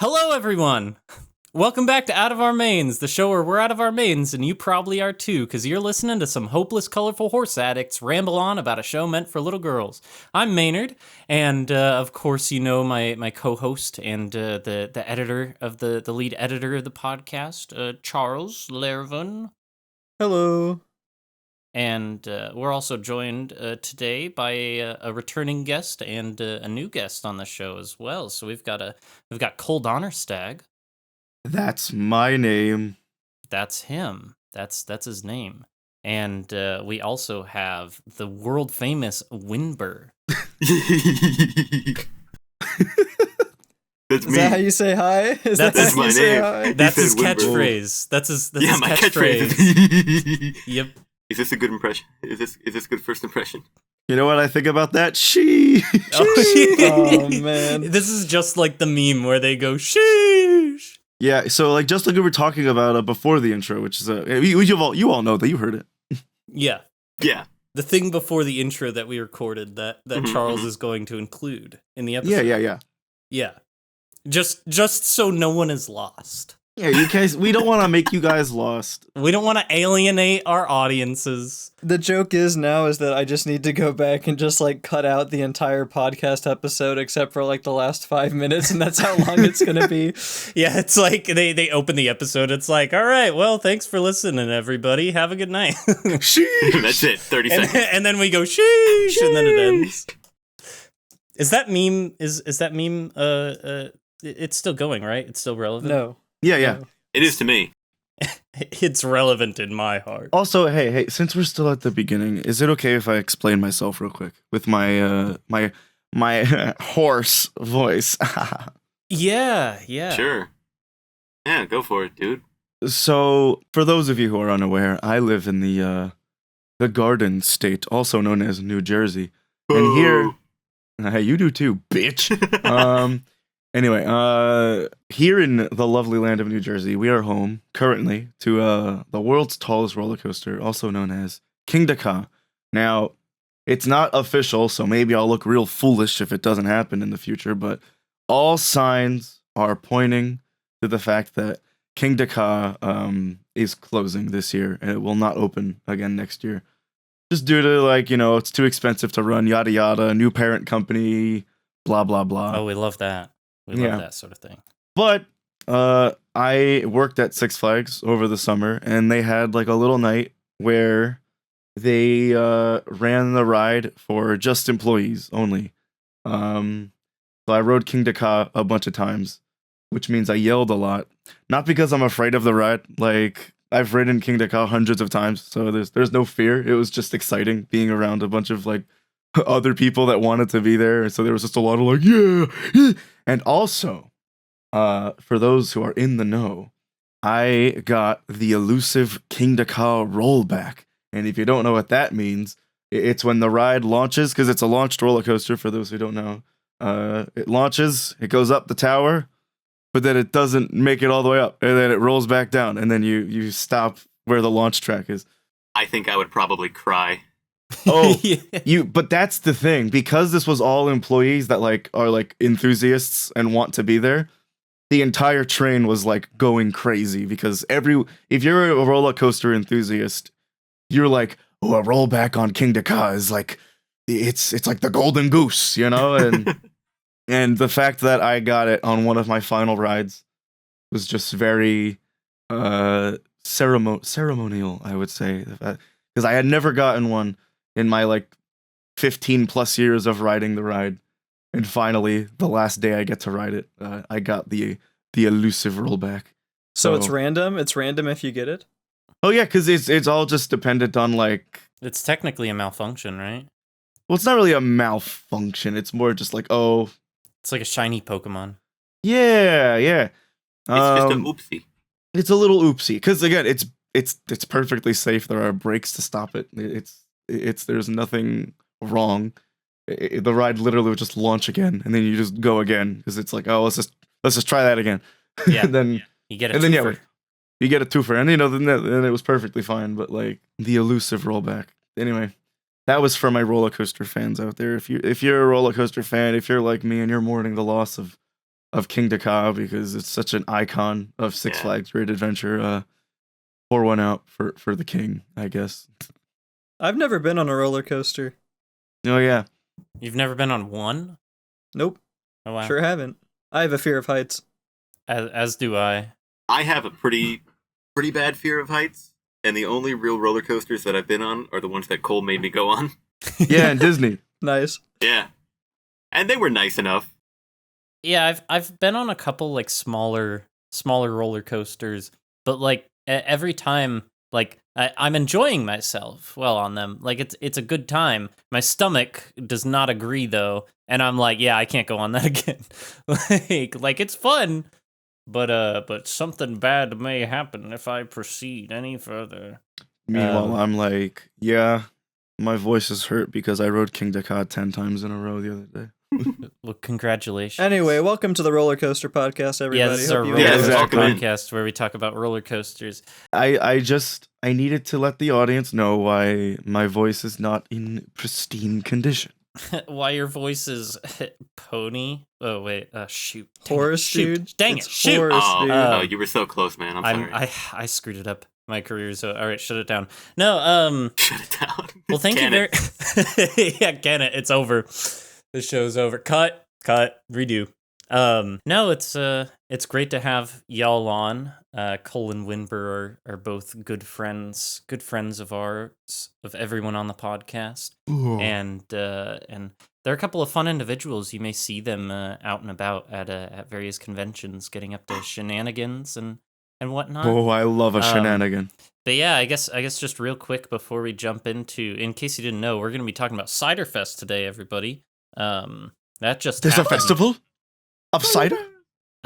Hello, everyone. Welcome back to Out of Our Mains, the show where we're out of our mains, and you probably are too, because you're listening to some hopeless, colorful horse addicts ramble on about a show meant for little girls. I'm Maynard, and of course, you know my co-host and the editor of the lead editor of the podcast, Charles Lervin. Hello. And we're also joined today by a returning guest and a new guest on the show as well. So we've got Cole Donnerstag. That's my name. That's him. That's his name. And we also have the world famous Windber. That's me. Is that how you say hi? That's my name. That's his catchphrase. That's his my catchphrase. Yep. Is this a good impression? Is this good first impression? You know what I think about that? She. Oh man. This is just like the meme where they go sheesh. Yeah, so just like we were talking about before the intro, which is you all know that you heard it. Yeah. Yeah. The thing before the intro that we recorded that Charles is going to include in the episode. Yeah. Just so no one is lost. Yeah, you guys, we don't want to make you guys lost. We don't want to alienate our audiences. The joke is that I just need to go back and just cut out the entire podcast episode except for the last 5 minutes, and that's how long it's gonna be. Yeah, it's like they open the episode. It's like, all right, well, thanks for listening, everybody. Have a good night. Sheesh. That's it. 30 seconds. And then we go sheesh, and then it ends. Is that meme? Is that meme? It's still going, right? It's still relevant. No. Yeah. It is to me. It's relevant in my heart. Also, hey, since we're still at the beginning, is it okay if I explain myself real quick with my my hoarse voice? Yeah. Sure. Yeah, go for it, dude. So, for those of you who are unaware, I live in the Garden State, also known as New Jersey. And here, hey, you do too, bitch. Anyway, here in the lovely land of New Jersey, we are home currently to the world's tallest roller coaster, also known as King Dakar. Now, it's not official, so maybe I'll look real foolish if it doesn't happen in the future, but all signs are pointing to the fact that King Dakar is closing this year, and it will not open again next year. Just due to, it's too expensive to run, yada yada, new parent company, blah blah blah. Oh, we love that. We love that sort of thing. But I worked at Six Flags over the summer, and they had a little night where they ran the ride for just employees only. So I rode King Dakar a bunch of times, which means I yelled a lot. Not because I'm afraid of the ride. I've ridden King Dakar hundreds of times, so there's no fear. It was just exciting being around a bunch of other people that wanted to be there. So there was just a lot of yeah. And also, for those who are in the know, I got the elusive King Dakar rollback. And if you don't know what that means, it's when the ride launches, because it's a launched roller coaster, for those who don't know. It launches, it goes up the tower, but then it doesn't make it all the way up. And then it rolls back down, and then you stop where the launch track is. I think I would probably cry. Oh, but that's the thing, because this was all employees that are enthusiasts and want to be there. The entire train was going crazy because if you're a roller coaster enthusiast, you're a rollback on King Dakar is it's like the golden goose, and and the fact that I got it on one of my final rides was just very ceremonial, I would say, because I had never gotten one in my 15 plus years of riding the ride, and finally the last day I get to ride it, I got the elusive rollback. So it's random if you get it? Oh yeah, because it's all just dependent on It's technically a malfunction, right? Well, it's not really a malfunction. It's more just It's like a shiny Pokemon. Yeah. It's just an oopsie. It's a little oopsie, because again, it's perfectly safe. There are brakes to stop it. There's nothing wrong. The ride literally would just launch again, and then you just go again, because it's let's just try that again. Yeah. And then you get a twofer. You get a twofer, and then it was perfectly fine. But the elusive rollback. Anyway, that was for my roller coaster fans out there. If you're a roller coaster fan, if you're like me and you're mourning the loss of of King Dakar because it's such an icon of Six Flags Great Adventure. Pour one out for the king, I guess. I've never been on a roller coaster. Oh yeah. You've never been on one? Nope. Oh wow. Sure haven't. I have a fear of heights. As do I. I have a pretty bad fear of heights, and the only real roller coasters that I've been on are the ones that Cole made me go on. Yeah, and Disney. Nice. Yeah, and they were nice enough. Yeah, I've been on a couple like smaller roller coasters, but like every time, like I'm enjoying myself well on them. Like it's a good time. My stomach does not agree though, and I'm like, yeah, I can't go on that again. like it's fun, but something bad may happen if I proceed any further. Meanwhile, I'm like, yeah, my voice is hurt because I rode King Dakar 10 times in a row the other day. Well, congratulations. Anyway, welcome to the Roller Coaster Podcast, everybody. Yeah, this is our Hope roller you coaster exactly. podcast where we talk about roller coasters. I needed to let the audience know why my voice is not in pristine condition. Why your voice is pony? Oh wait, shoot. Dang Horace, it, shoot. dude. Dang It's it, shoot. Horace, Oh, dude. no, you were so close, man. I'm sorry. I screwed it up. My career, so all right, shut it down. No, Shut it down. well, thank you Can very. it? Yeah, can it? It's over. The show's over. Cut, redo. No, it's great to have y'all on. Cole and Windber are both good friends of ours, of everyone on the podcast, and there are a couple of fun individuals. You may see them out and about at various conventions, getting up to shenanigans and whatnot. Oh, I love a shenanigan. But yeah, I guess just real quick before we jump into, in case you didn't know, we're gonna be talking about Ciderfest today, everybody. That just There's happened. a festival of cider?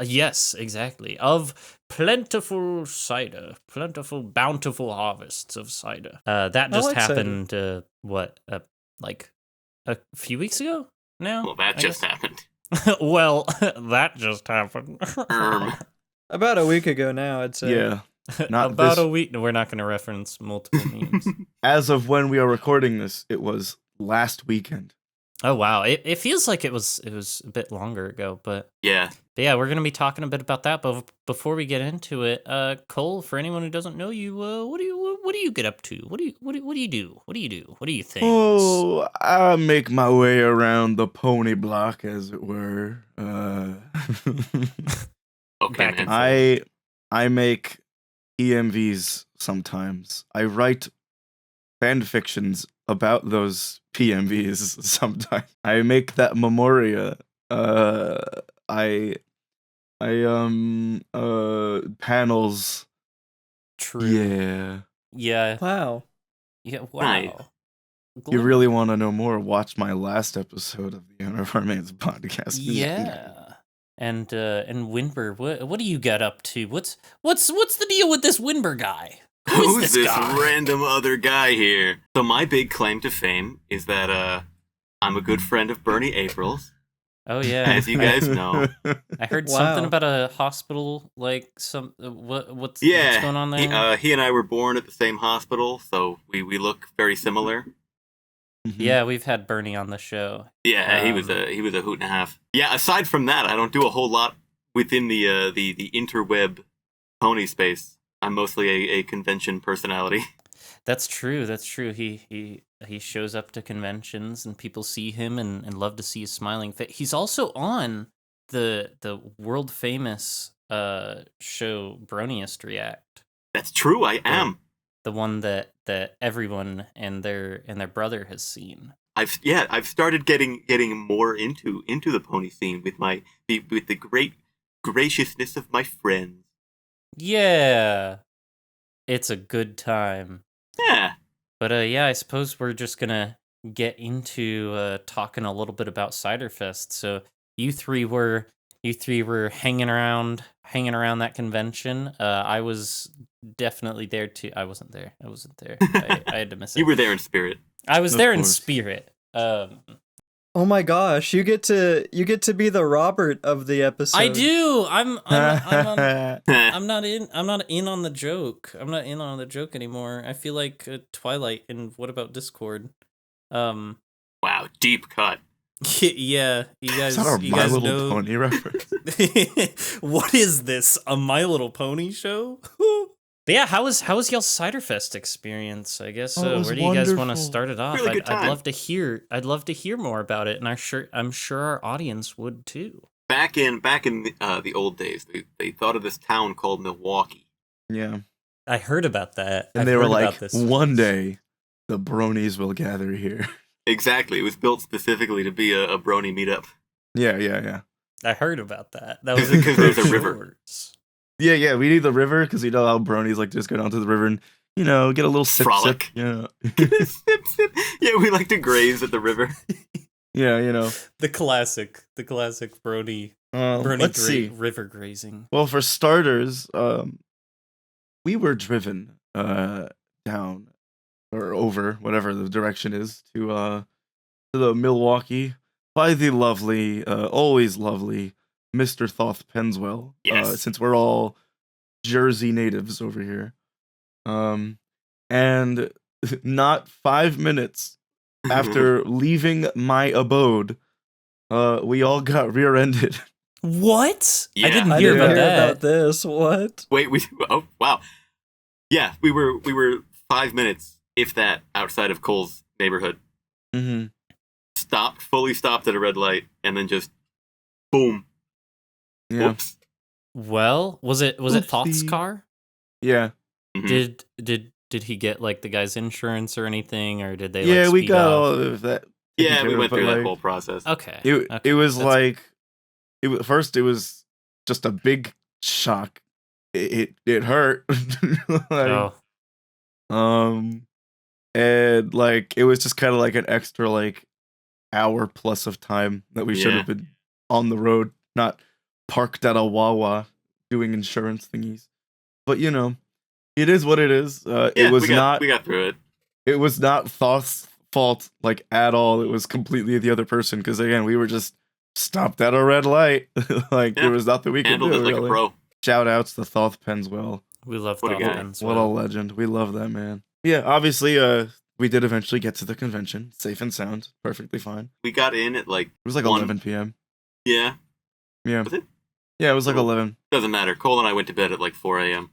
Yes, exactly. Of plentiful cider, plentiful, bountiful harvests of cider. That just like cider. happened. Like a few weeks ago now. Well, that I just guess? happened. Well, that just happened. About a week ago now, I'd say. Yeah. Not About this- a week. No, we're not going to reference multiple memes. As of when we are recording this, it was last weekend. Oh wow, it feels like it was a bit longer ago, but Yeah. yeah, we're gonna be talking a bit about that. But before we get into it, Cole, for anyone who doesn't know you, what do you get up to? What do you do? What do you think? Oh, I make my way around the pony block, as it were. Okay, Back man. and I make PMVs sometimes. I write fan fictions about those PMVs sometimes. I make that memoria. Panels. True. Yeah. Yeah. Wow. Yeah. Wow. Nice. You really want to know more? Watch my last episode of the Honor of Our Man's podcast. Yeah. And Windber, what do you get up to? What's the deal with this Windber guy? Who's this guy? random other guy here? So my big claim to fame is that I'm a good friend of Bernie Aprils, Oh yeah. as you guys know. I heard Wow. something about a hospital, like some what's Yeah, going on there? he and I were born at the same hospital, so we look very similar. Yeah, we've had Bernie on the show. Yeah, he was a hoot and a half. Yeah, aside from that, I don't do a whole lot within the interweb pony space. I'm mostly a convention personality. That's true. He shows up to conventions and people see him and love to see his smiling face. He's also on the world famous show Broniest React. That's true. I am. The one that everyone and their brother has seen. I've started getting more into the pony scene with the great graciousness of my friends. Yeah. It's a good time. Yeah. But yeah, I suppose we're just gonna get into talking a little bit about Ciderfest. So you three were hanging around that convention. I was definitely there too. I wasn't there. I had to miss it. You were there in spirit. I was Of there in course. spirit. Oh my gosh, you get to be the Robert of the episode. I do. I'm on, Wow. I'm not in on the joke. I'm not in on the joke anymore. I feel like Twilight and What About Discord. Deep cut. Yeah, you Is guys, that our you My guys Little know. Pony reference? What is this? A My Little Pony show? But yeah, how was y'all's Ciderfest experience? I guess Oh, it was where do you guys want to wonderful. start it off? Really good I'd time. love to hear. I'd love to hear more about it, and I'm sure our audience would too. Back in the old days, they thought of this town called Milwaukee. Yeah. I heard about that. And I've they were heard like, about this. one day, the bronies will gather here. Exactly, it was built specifically to be a brony meetup. Yeah. I heard about that. That was Because there's a Crow river. Shores. Yeah, we need the river because you know how bronies like to just go down to the river and, get a little sip. Frolic. Yeah. Sip, sip. Yeah, we like to graze at the river. Yeah. The classic Brony Let's see. river grazing. Well, for starters, we were driven down or over, whatever the direction is, to the Milwaukee by the lovely, always lovely Mr. Thoth Penswell. Yes. Since we're all Jersey natives over here. And not 5 minutes after leaving my abode, we all got rear-ended. What? Yeah. I didn't I hear didn't about hear that. about this. What? Wait, oh wow. Yeah, we were 5 minutes, if that, outside of Cole's neighborhood. Mm-hmm. Fully stopped at a red light, and then just boom. Yeah. Whoops. Well, was it Thoth's Oopsie. car? Yeah. Mhm. Did he get like the guy's insurance or anything, or did they? Yeah, like, we speed got off? all of that. taken Yeah, care we of, went but, through that like, whole process. Okay. It okay, was that's- like first it was just a big shock. It hurt. Like, oh, and like it was just kind of like an extra like hour plus of time that we should Yeah. have been on the road, not parked at a Wawa doing insurance thingies. But it is what it is. Yeah, it was we got not. we got through it. It was not Thoth's fault like at all. It was completely the other person because again we were just stopped at a red light. Like Yeah. there was nothing we could Handled do. it like Really. a pro. Shout outs to Thoth Penswell. we love What a Thoth guy. Penswell. What a legend. We love that man. Yeah, obviously we did eventually get to the convention, safe and sound, perfectly fine. We got in at like It was like 1 11 p.m. Yeah, Yeah. Was it? Yeah, it was like Cool. 11. doesn't matter. Cole and I went to bed at like 4 a.m.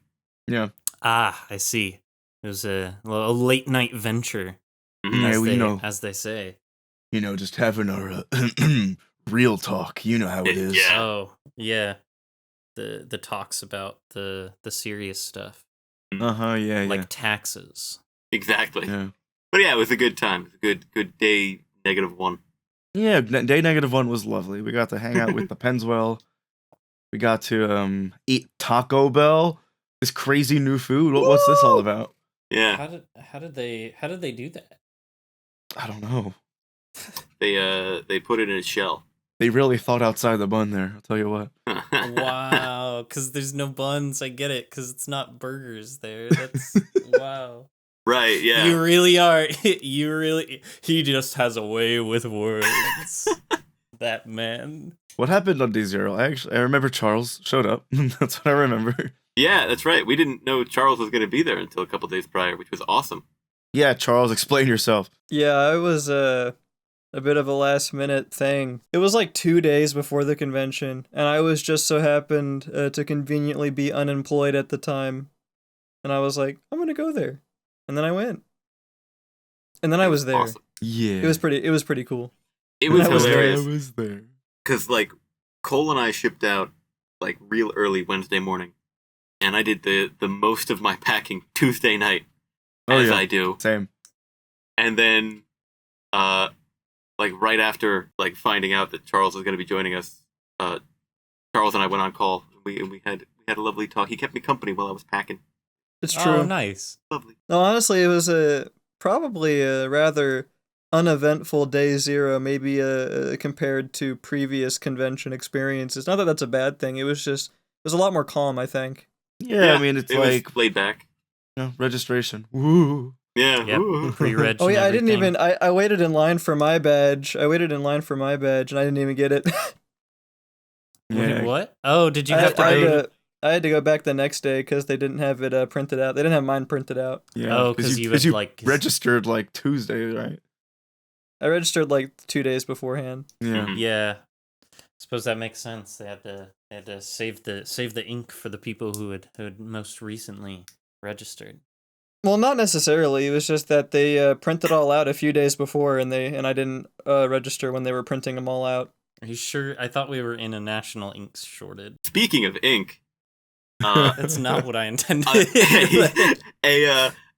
Yeah. Ah, I see. It was a late night venture, Mhm. Yeah, as, we they, know. as they say. Just having our real talk. You know how it is. Yeah. Oh, yeah. The talks about the serious stuff, Yeah. like taxes. Exactly. Yeah. But yeah, it was a good time. It was a good day. -1. Yeah, day -1 was lovely. We got to hang out with the Penswell. We got to eat Taco Bell. This crazy new food. What's this all about? Yeah, How did they do that? I don't know. they put it in a shell. They really thought outside the bun there. I'll tell you what. Wow, because there's no buns. I get it, because it's not burgers there. That's wow. Right. Yeah. You really are. He just has a way with words. That man. What happened on D0? I remember Charles showed up. That's what I remember. Yeah, that's right. We didn't know Charles was going to be there until a couple days prior, which was awesome. Yeah, Charles, explain yourself. Yeah, it was a bit of a last minute thing. It was like 2 days before the convention, and I was just so happened to conveniently be unemployed at the time. And I was like, I'm gonna go there. And then I went. And then I was there. Awesome. Yeah. It was pretty cool. It was I was there. hilarious I was there. because like Cole and I shipped out like real early Wednesday morning, and I did the most of my packing Tuesday night, Oh, as yeah. I do, Same. and then like right after like finding out that Charles was going to be joining us, Charles and I went on call. We had a lovely talk. He kept me company while I was packing. It's true. Oh, nice. Lovely. No, honestly, it was probably a rather uneventful day 0, maybe compared to previous convention experiences. Not that that's a bad thing. It was a lot more calm, I think. Yeah, I mean, it's it like was laid back. registration. Woo. Yeah. Yep. Ooh. Pre-reg. Oh and yeah, I didn't everything. even. I waited in line for my badge. And I didn't even get it. Wait, Yeah. what? Oh, did you I, have to? I had go- to I had to go back the next day because they didn't have it printed out. They didn't have mine printed out. Yeah. Oh, 'cause you had, like- registered like Tuesday, right? I registered like 2 days beforehand. Yeah. Mhm. Yeah. Suppose that makes sense. They had to save the ink for the people who had most recently registered. Well, not necessarily. It was just that they printed all out a few days before, and I didn't register when they were printing them all out. Are you sure? I thought we were in a national ink shortage. Speaking of ink, That's not what I intended.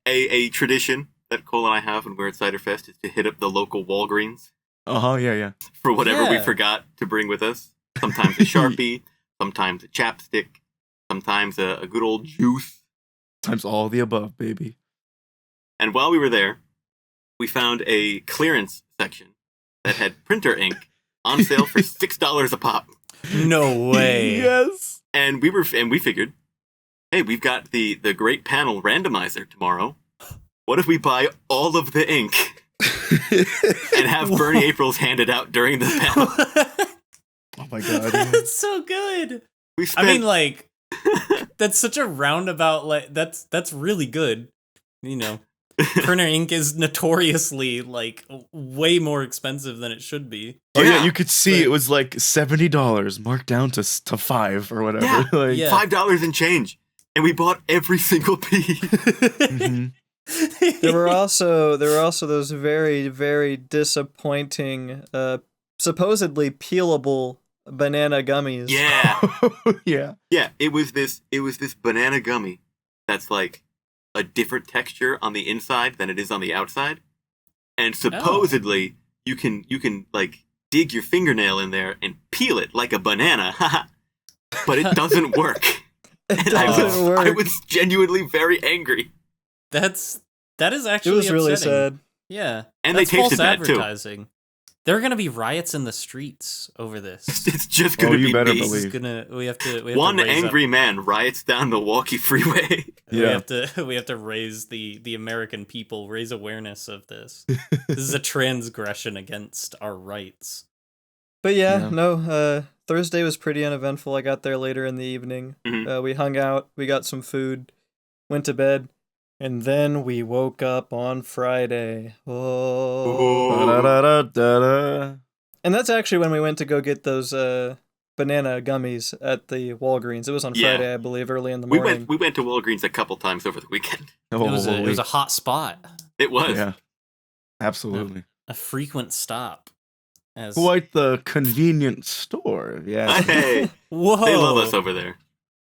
a tradition that Cole and I have when we're at Ciderfest is to hit up the local Walgreens Yeah. for whatever we Yeah. forgot to bring with us. Sometimes a Sharpie, sometimes a chapstick, sometimes a good old juice. Times all the above, baby. And while we were there, we found a clearance section that had printer ink on sale for $6 a pop. No way. Yes. And we figured, hey, we've got the great panel randomizer tomorrow. What if we buy all of the ink and have Bernie Aprils handed out during the panel? Oh my god. That's so good. We I spent mean, like, that's such a roundabout. Like, that's really good. You know, printer ink is notoriously like way more expensive than it should be. Oh yeah, Yeah. you could see But- it was like $70 marked down to $5 or whatever. Yeah. Like, Yeah. $5 and change. And we bought every single piece. mhm. There were also those very, very disappointing, supposedly peelable banana gummies. Yeah. Yeah. Yeah, it was this banana gummy that's like a different texture on the inside than it is on the outside. And supposedly you can like dig your fingernail in there and peel it like a banana. But it doesn't work. It And doesn't work. I was genuinely very angry. that is It actually was really upsetting. sad. Yeah, And that's they tasted false bad, too. advertising. There are gonna be riots in the streets over this. It's just Oh, gonna you be better me. This is believe. we have to One raise angry up, man riots down Milwaukee freeway. Yeah. we have to raise the American people, raise awareness of this. This is a transgression against our rights. But yeah, Yeah. no, Thursday was pretty uneventful. I got there later in the evening. Mhm. We hung out, we got some food, went to bed, and then we woke up on Friday. Oh. Da-da-da-da-da. And that's actually when we went to go get those banana gummies at the Walgreens. It was on Yeah. Friday, I believe, early in the We morning. went to Walgreens a couple times over the weekend. It was a hot spot, It was. Yeah. Absolutely. a frequent stop. As Quite the convenient store. Yeah. Hey, whoa, they love us over there.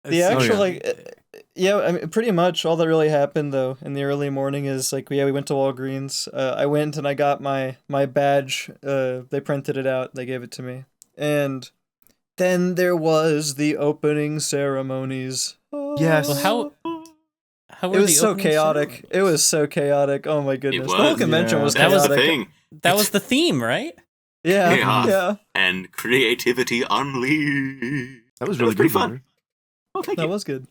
The It's- actual, yeah. like, yeah, I mean, pretty much all that really happened, though, in the early morning is, like, we went to Walgreens. I went and I got my badge. They printed it out. They gave it to me. And then there was the opening ceremonies. Yes. Well, how were It was the so opening chaotic. ceremonies? It was so chaotic. Oh my goodness. The was. whole convention Yeah. was That chaotic. was the thing. That was the theme, right? Yeah, Chaos. yeah. And creativity unleashed. That was It really was pretty good. fun. Mother. Oh, thank That you. was good.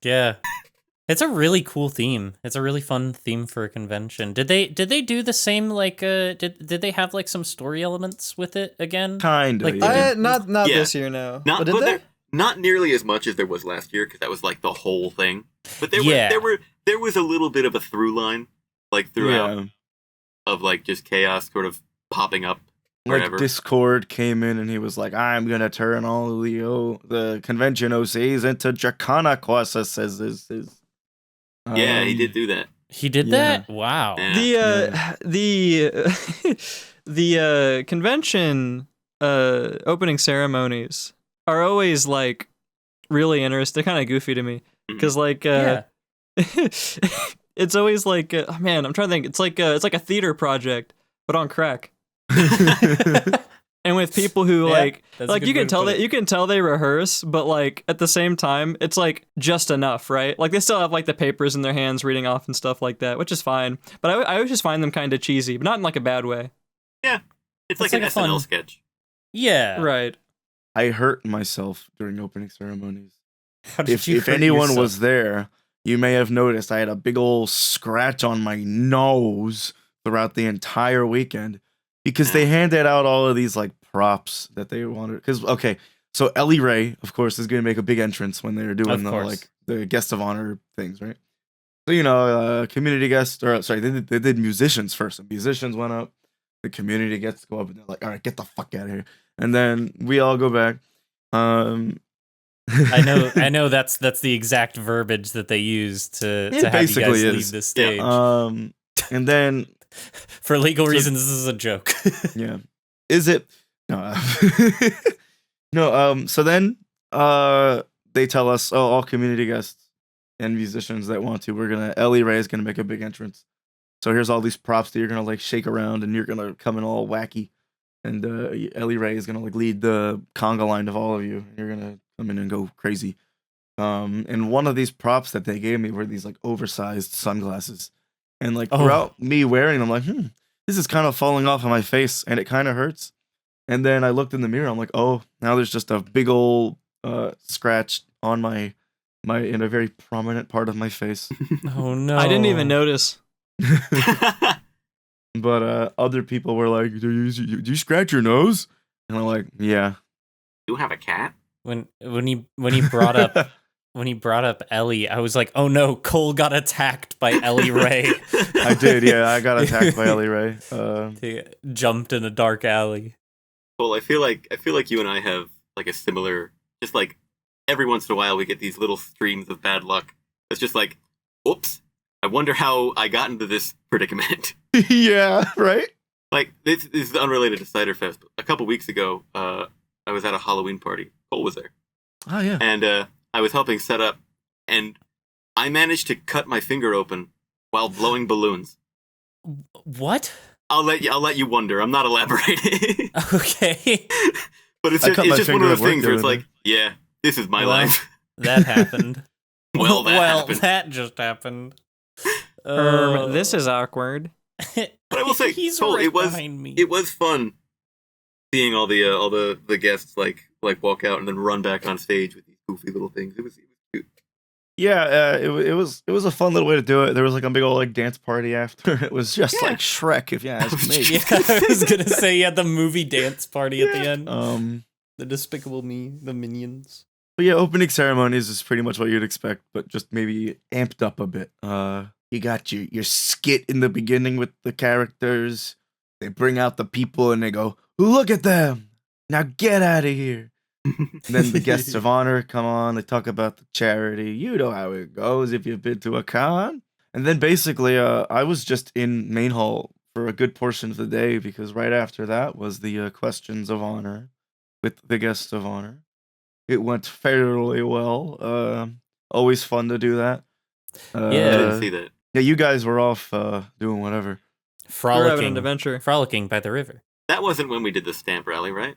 Yeah. It's a really cool theme. It's a really fun theme for a convention. Did they do the same like did they have like some story elements with it again? Kinda. Like, yeah. Not Yeah. this year, no. Not, but did but they? there- not nearly as much as there was last year because that was like the whole thing. But there was a little bit of a through line like throughout Yeah. of like just chaos sort of popping up Like wherever. Discord came in and he was like, "I'm gonna turn all the convention OCs into Dracona courses." Yeah, he did do that. He did Yeah. that? Wow. Yeah. The convention opening ceremonies are always like really interesting. They're kind of goofy to me because like Yeah. it's always like oh man, I'm trying to think. It's like a theater project but on crack. And with people who Yeah, like that's a good you way can to tell put that it. you can tell they rehearse, but like at the same time it's like just enough, right? Like they still have like the papers in their hands reading off and stuff like that, which is fine. But I always just find them kind of cheesy, but not in like a bad way. It's like like an a fun- SNL sketch. Yeah. Right. I hurt myself during opening ceremonies. How did you If hurt anyone yourself? was there, you may have noticed I had a big old scratch on my nose throughout the entire weekend because they handed out all of these like props that they wanted. Because okay, so Ellie Ray, of course, is going to make a big entrance when they're doing Of the course. like the guest of honor things, right? So you know, community guest or sorry, they did musicians first. The musicians went up. the community gets to go up and they're like, all right, get the fuck out of here. And then we all go back. I know that's the exact verbiage that they use to have you basically guys is. leave this stage. And then For legal reasons, this is a joke. yeah. Is it? No. No, so then they tell us, oh, all community guests and musicians that want to, Ellie Ray is gonna make a big entrance. So here's all these props that you're gonna like shake around and you're gonna come in all wacky. And Ellie Ray is gonna like lead the conga line of all of you. You're gonna come in and go crazy. And one of these props that they gave me were these like oversized sunglasses. And like throughout me wearing them, I'm like, this is kind of falling off of my face and it kind of hurts. And then I looked in the mirror, I'm like, oh, now there's just a big old scratch on my in a very prominent part of my face. Oh no. I didn't even notice. But other people were like, do you scratch your nose? And I'm like, yeah. You have a cat? When he brought up Ellie, I was like, oh no, Cole got attacked by Ellie Ray. I did, yeah. I got attacked by Ellie Ray. He jumped in a dark alley. Well, I feel like you and I have like a similar, just like every once in a while we get these little streams of bad luck. It's just like, oops, I wonder how I got into this predicament. Yeah, right? Like, this is unrelated to Ciderfest. A couple weeks ago, I was at a Halloween party. Cole was there. Oh, yeah. And I was helping set up, and I managed to cut my finger open while blowing balloons. What? I'll let you wonder. I'm not elaborating. Okay. But it's just one of those things where it's like, yeah, this is my life. That happened. Well, happened. That just happened. This is awkward. But I will say, he's Cole, right it was behind me. It was fun seeing all the guests like walk out and then run back on stage with these goofy little things. It was cute. Yeah, it was a fun little way to do it. There was like a big old like dance party after. It was just like Shrek, if you ask me. Yeah, I was gonna say you had the movie dance party at the end. The Despicable Me, the Minions. But yeah, opening ceremonies is pretty much what you'd expect, but just maybe amped up a bit. You got your skit in the beginning with the characters. They bring out the people and they go, "Look at them! Now get out of here!" And then the guests of honor come on. They talk about the charity. You know how it goes if you've been to a con. And then basically, I was just in main hall for a good portion of the day because right after that was the questions of honor with the guests of honor. It went fairly well. Always fun to do that. I didn't see that. Yeah, you guys were off doing whatever. We're having an adventure. Frolicking by the river. That wasn't when we did the stamp rally, right?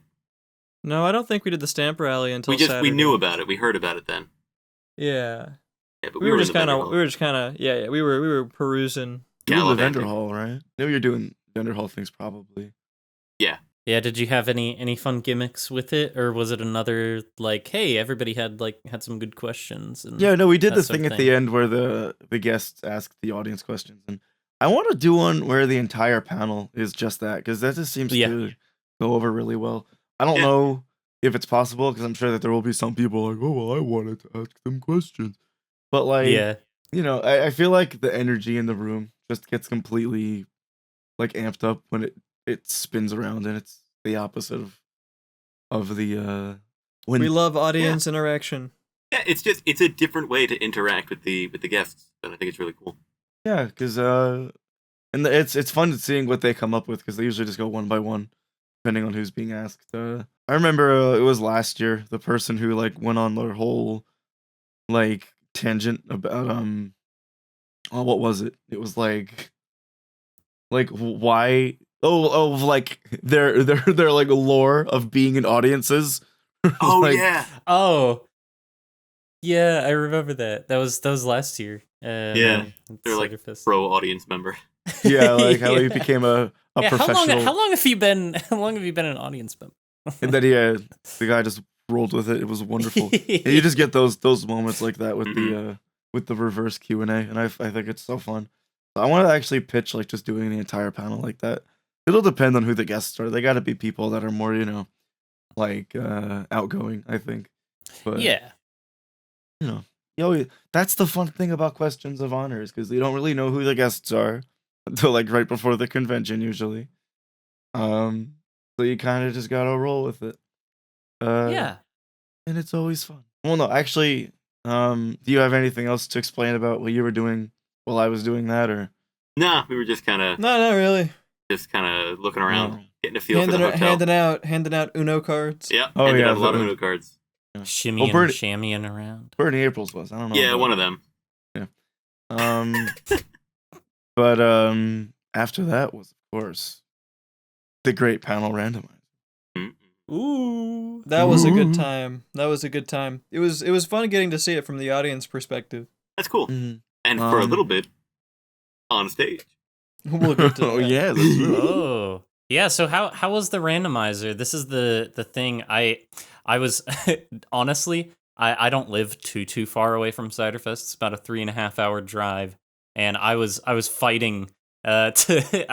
No, I don't think we did the stamp rally until Saturday. We knew about it. We heard about it then. Yeah. Yeah, but we were just kind of we were perusing. You were the Gallivanting. vendor hall, right? I know you're doing vendor hall things probably. Yeah, did you have any fun gimmicks with it, or was it another like, hey, everybody had some good questions? And Yeah, no, we did that the sort thing of at the end where the guests asked the audience questions, and I want to do one where the entire panel is just that because that just seems to go over really well. I don't know if it's possible because I'm sure that there will be some people like, oh, well, I wanted to ask them questions, but like, you know, I feel like the energy in the room just gets completely like amped up when it spins around and it's the opposite of the when We love audience interaction. Yeah, it's a different way to interact with the guests, and I think it's really cool. yeah, because and it's fun seeing what they come up with because they usually just go one by one depending on who's being asked. I remember it was last year the person who like went on their whole like tangent about what was it? It was like why like their like lore of being in audiences. Oh Like, yeah. Oh, yeah, I remember that. That was last year. Yeah. They're like Ciderfest. pro audience member. yeah, like how he became a professional. How long have you been an audience member? And then the guy just rolled with it. It was wonderful. And you just get those moments like that with the reverse Q&A, and I think it's so fun. I want to actually pitch like just doing the entire panel like that. It'll depend on who the guests are. They got to be people that are more, you know, like outgoing, I think. But Yeah. you know, that's the fun thing about questions of honors because you don't really know who the guests are until like right before the convention usually. So you kind of just gotta roll with it. Yeah. And it's always fun. Well, no, actually, do you have anything else to explain about what you were doing while I was doing that, or? Nah, we were just kind of No, not really. looking around, getting a feel for the hotel. Handing out Uno cards. Yeah, Oh, handed yeah, out a lot of the- Uno cards. Shimmying, Bernie- shammying around. Bernie Aprils was. I don't know. Yeah, about one it. of them. But after that was, of course, the great panel randomizer. Ooh. That was a Ooh. good time. It was fun getting to see it from the audience perspective. That's cool. Mhm. And for a little bit, on stage. We'll get to Oh that. yeah, that's right. Oh. Yeah, so how was the randomizer? This is the thing I was honestly, I don't live too far away from Ciderfest. It's about a 3.5 hour drive. And I was fighting I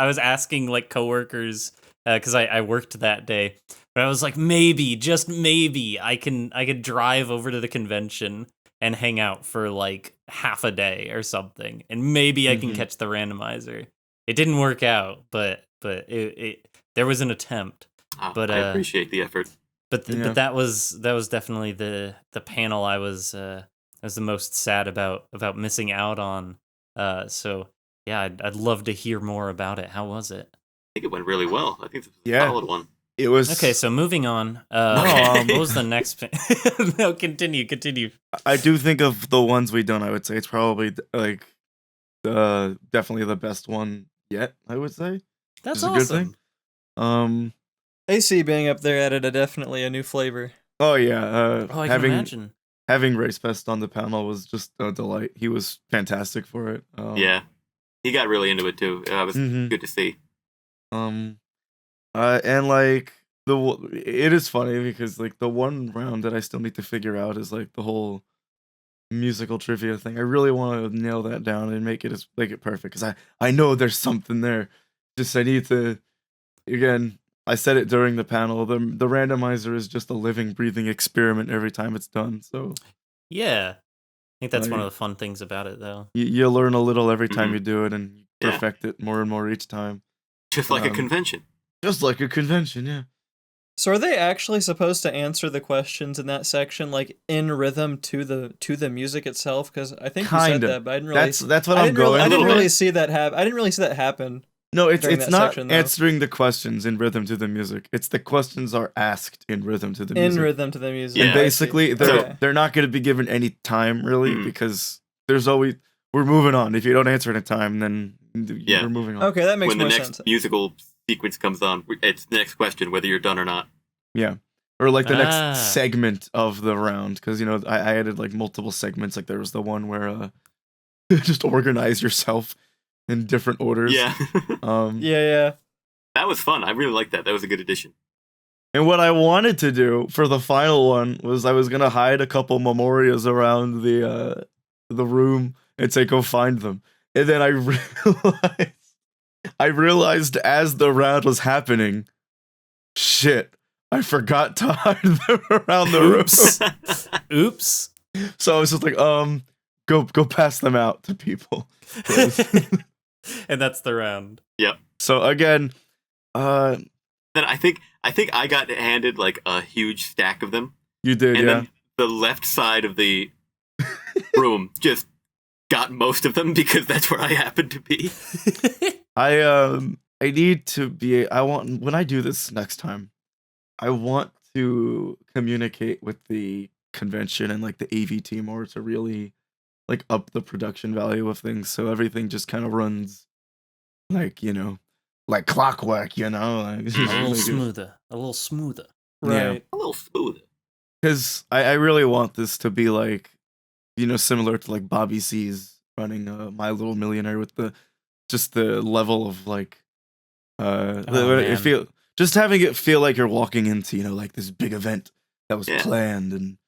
was asking like coworkers because I worked that day. But I was like, maybe, just maybe, I could drive over to the convention and hang out for like half a day or something, and maybe I can Mhm. catch the randomizer. It didn't work out, but it there was an attempt. Oh, But, I appreciate the effort. But Yeah. but that was definitely the panel I was the most sad about missing out on. So yeah, I'd love to hear more about it. How was it? I think it went really well. I think it's a Yeah. solid one. It was Okay, so moving on. Okay. What was the next? No, continue. I do think of the ones we've done. I would say it's probably like definitely the best one yet. I would say That's Which is a awesome. good thing. AC being up there added definitely a new flavor. Oh yeah. Oh, I can having imagine. having Race Pest on the panel was just a delight. He was fantastic for it. Yeah. He got really into it too. It was Mhm. good to see. And like it is funny because like the one round that I still need to figure out is like the whole musical trivia thing. I really want to nail that down and make it perfect because I know there's something there. Just I need to again. I said it during the panel. The randomizer is just a living, breathing experiment every time it's done. So Yeah, I think that's one Like- of the fun things about it, though. you learn a little every time Mhm. you do it, and you Yeah. perfect it more and more each time. Just like a Um, convention. Just like a convention, yeah. So are they actually supposed to answer the questions in that section like in rhythm to the music itself? Because I think you said Kinda. that, but I didn't really. That's what I I'm didn't really, going I didn't for. really see that happen. I didn't really see that happen. No, it's during it's that not section, though. answering the questions in rhythm to the music. It's the questions are asked in rhythm to the music. In rhythm to the music. Yeah. And I see. basically Okay. they're not going to be given any time really Mhm. because there's always we're moving on. If you don't answer in time, then Yeah. we're moving on. Okay, that makes When the more next sense. musical sequence comes on, it's the next question whether you're done or not. Yeah. Or like the Ah. next segment of the round because you know I added like multiple segments. Like there was the one where just organize yourself in different orders. Yeah. Yeah. That was fun. I really liked that. That was a good addition. And what I wanted to do for the final one was I was gonna hide a couple memorias around the room and say go find them. And then I realized as the round was happening, shit, I forgot to hide them around the room. Oops. So I was just like, go pass them out to people. And that's the round. So again, Then I think I got handed like a huge stack of them, you did, and yeah. then the left side of the room just got most of them because that's where I happened to be. I need to be when I do this next time, I want to communicate with the convention and like the AV team more to really like up the production value of things so everything just kind of runs like, you know, like clockwork, you know, like, A little smoother. A little smoother. Yeah. Right. A little smoother. because I really want this to be like, you know, similar to like Bobby C's running My Little Millionaire with the level of like Oh, it man. just having it feel like you're walking into, you know, like this big event that was Yeah. planned and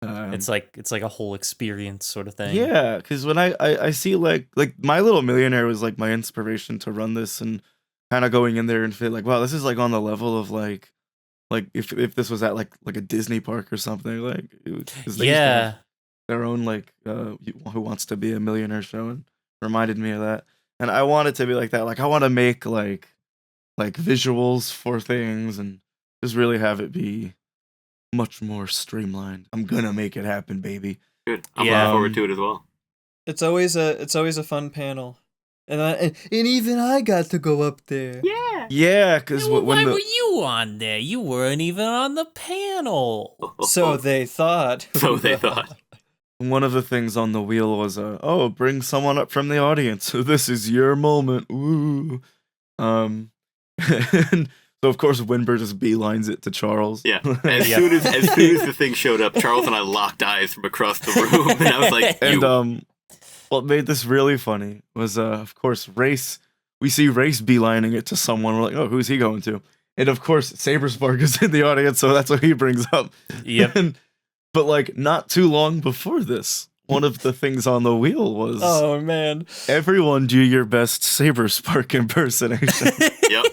It's like a whole experience sort of thing. yeah, because when I see like My Little Millionaire was like my inspiration to run this and kind of going in there and feel like, wow, this is like on the level of like if this was at like a Disney park or something, like it was, 'cause they used to have Yeah. their own like Who Wants to Be a Millionaire show and reminded me of that. And I want it to be like that. Like I want to make like like visuals for things and just really have it be much more streamlined. I'm gonna make it happen, baby. Good. I'm Yeah. looking forward to it as well. It's always a fun panel, and even I got to go up there. Yeah, because Why were you on there? You weren't even on the panel. So they thought. So they thought. one of the things on the wheel was bring someone up from the audience. This is your moment. Ooh. And so of course Windber just beelines it to Charles. Yeah. As soon as the thing showed up, Charles and I locked eyes from across the room, and I was like, And what made this really funny was of course Race. We see Race beelining it to someone. We're like, oh, who's he going to? And of course Saberspark is in the audience, so that's what he brings up. Yep. But like not too long before this, one of the things on the wheel was Oh man! everyone do your best Saberspark impersonation. Yep.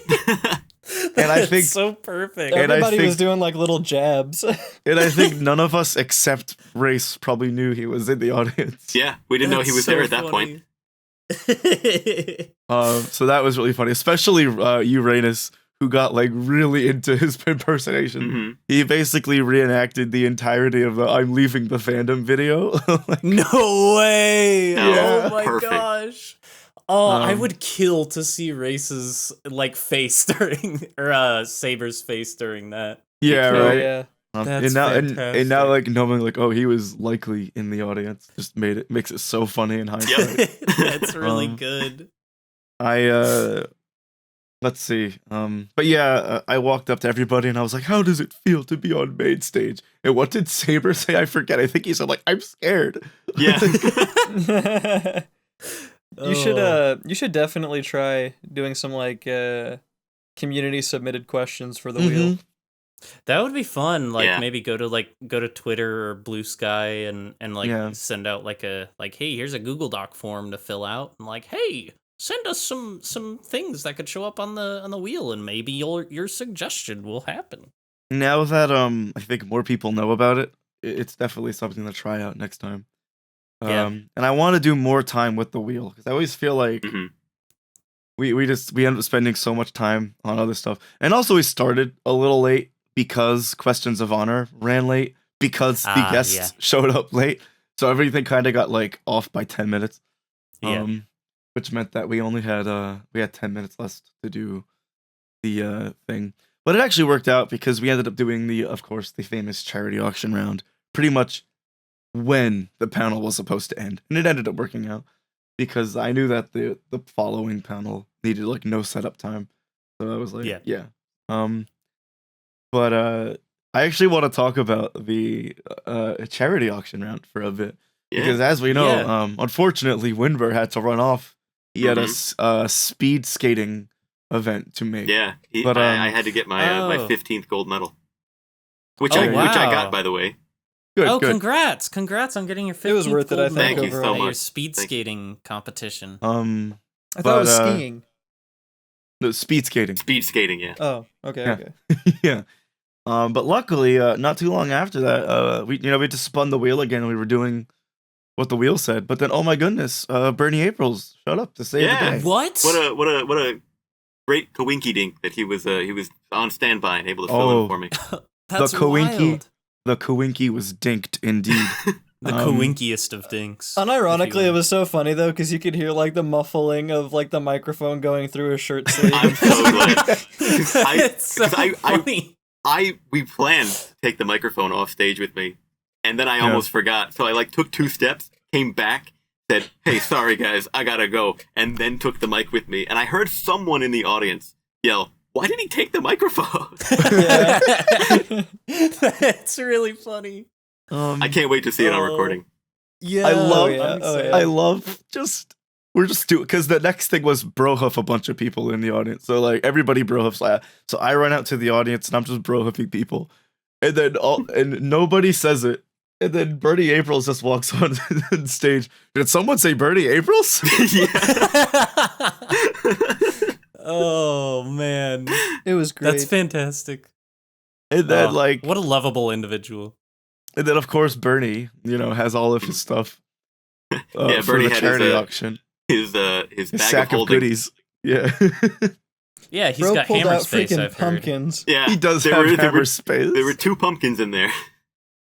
And I That's think so perfect. And I Everybody was think- doing like little jabs. And I think none of us except Race probably knew he was in the audience. Yeah, we didn't know he was there at that point. So that was really funny, especially Uranus, who got like really into his impersonation. Mhm. He basically reenacted the entirety of the "I'm leaving the fandom" video. Like, No way! No, Oh my perfect. gosh! Oh, I Um, would kill to see Race's like face during or Saber's face during that. yeah, Oh, right. yeah. That's and now fantastic. like knowing like he was likely in the audience just makes it so funny in hindsight. That's really Um, good. Let's see. But yeah, I walked up to everybody and I was like, "How does it feel to be on main stage?" And what did Saber say? I forget. I think he said like, "I'm scared." Yeah. You should definitely try doing some like community submitted questions for the wheel. That would be fun. Like Yeah. maybe go to Twitter or Blue Sky and like Yeah. send out like hey, here's a Google Doc form to fill out and like, hey, send us some things that could show up on the wheel and maybe your suggestion will happen. Now that I think more people know about it, it's definitely something to try out next time. Yeah. And I want to do more time with the wheel because I always feel like Mhm. we end up spending so much time on other stuff. And also we started a little late because Questions of Honor ran late because the Ah, guests yeah. showed up late. So everything kind of got like off by 10 minutes. Yeah. Which meant that we only had 10 minutes left to do the thing. But it actually worked out because we ended up doing the famous charity auction round pretty much when the panel was supposed to end. And it ended up working out because I knew that the following panel needed like no setup time. So I was like, yeah. But I actually want to talk about the charity auction round for a bit. Yeah. Because as we know, Yeah. Unfortunately, Windber had to run off. He had a speed skating event to make. Yeah. But, I had to get my Oh. 15th gold medal, which Oh, I wow. got, by the way. Good, good. Congrats on getting your 15th It was worth it, I gold think, medal Thank you for so your much. speed Thank you. skating competition. I thought But, it was skiing. No, speed skating. Speed skating, yeah. Oh, okay, Yeah. okay. Yeah. But luckily, not too long after that, we just spun the wheel again and we were doing what the wheel said. But then, oh my goodness, Bernie Aprils showed up to save Yeah. the day. What? What a great coinky dink that he was on standby and able to fill Oh. in for me. That's the Coinky- wild. The Coinky was dinked indeed. The Um, coinkiest of dinks. Unironically, if you it was so funny though because you could hear like the muffling of like the microphone going through his shirt sleeve. I'm so glad. 'Cause It's so 'cause I funny. we planned to take the microphone off stage with me, and then I Yeah. almost forgot. So I like took 2 steps, came back, said, "Hey, sorry guys, I gotta go," and then took the mic with me. And I heard someone in the audience yell, "Why did he take the microphone?" That's really funny. I can't wait to see it on recording. Yeah, I love- I'm I love we're just doing because the next thing was brohuff a bunch of people in the audience. So like everybody brohuffs. So I run out to the audience and I'm just brohuffing people, and then and nobody says it. And then Bernie Aprils just walks on stage. Did someone say Bernie Aprils? Oh man, It was great. that's fantastic. And then Oh, what a lovable individual. and then of course Bernie, has all of his stuff. For Bernie the had charity his, auction. his His bag sack of of holding. goodies. Yeah. Yeah, he's Bro got pulled hammer out space, freaking I've heard. pumpkins. Yeah, He does there have were, hammer space. There were 2 pumpkins in there.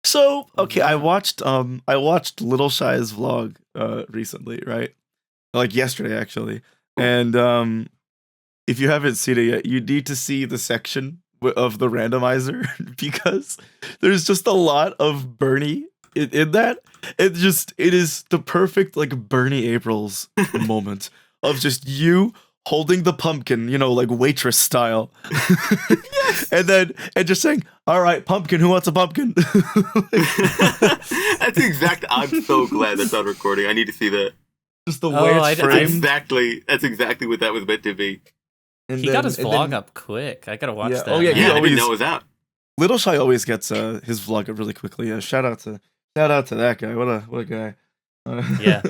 So okay, I watched Little Shy's vlog recently, right? Like yesterday actually. And if you haven't seen it yet, you need to see the section of the randomizer because there's just a lot of Bernie in that. It is the perfect like Bernie Aprils moment of just you holding the pumpkin, you know, like waitress style. and just saying, "All right, pumpkin, who wants a pumpkin?" That's exact. I'm so glad that's on recording. I need to see that. Just the way it's framed. That's exactly what that was meant to be. He got his vlog up quick. I gotta watch that. Oh yeah, I didn't know it was out. Little Shy always gets his vlog up really quickly. Yeah, shout out to that guy. What a guy. Yeah.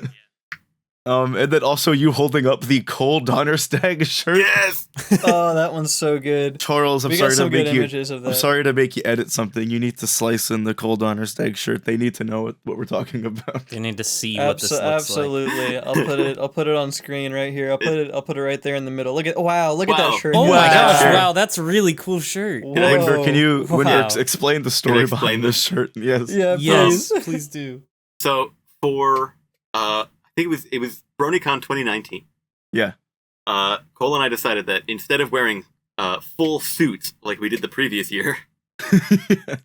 And then also you holding up the Cole Donnerstag shirt. Yes. Oh, that one's so good. Charles, I'm We sorry got some to make good you. images of that. I'm sorry to make you edit something. You need to slice in the Cole Donnerstag shirt. They need to know what we're talking about. They need to see what this looks Absolutely. I'll put it on screen right here. I'll put it right there in the middle. Look at that shirt. like. Oh Wow. my gosh! Sure. Wow, that's a really cool shirt. Whoa. Windber, can you Wow. explain the story explain behind this shirt? Yes. Yeah, Yes, please. please do. So for I think it was BronyCon 2019. Yeah. Cole and I decided that instead of wearing full suits like we did the previous year,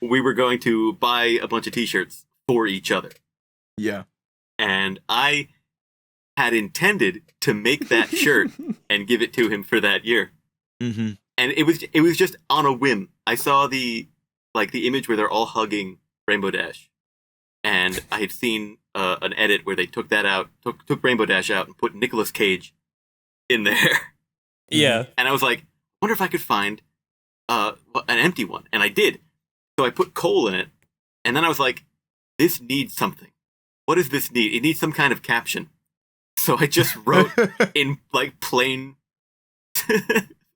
we were going to buy a bunch of t-shirts for each other. Yeah. And I had intended to make that shirt and give it to him for that year. Mm-hmm. And it was just on a whim. I saw the image where they're all hugging Rainbow Dash, and I had seen an edit where they took that out, took Rainbow Dash out, and put Nicolas Cage in there. Yeah. And I was like, I wonder if I could find an empty one, and I did. So I put Cole in it, and then I was like, this needs something. What does this need? It needs some kind of caption. So I just wrote in like plain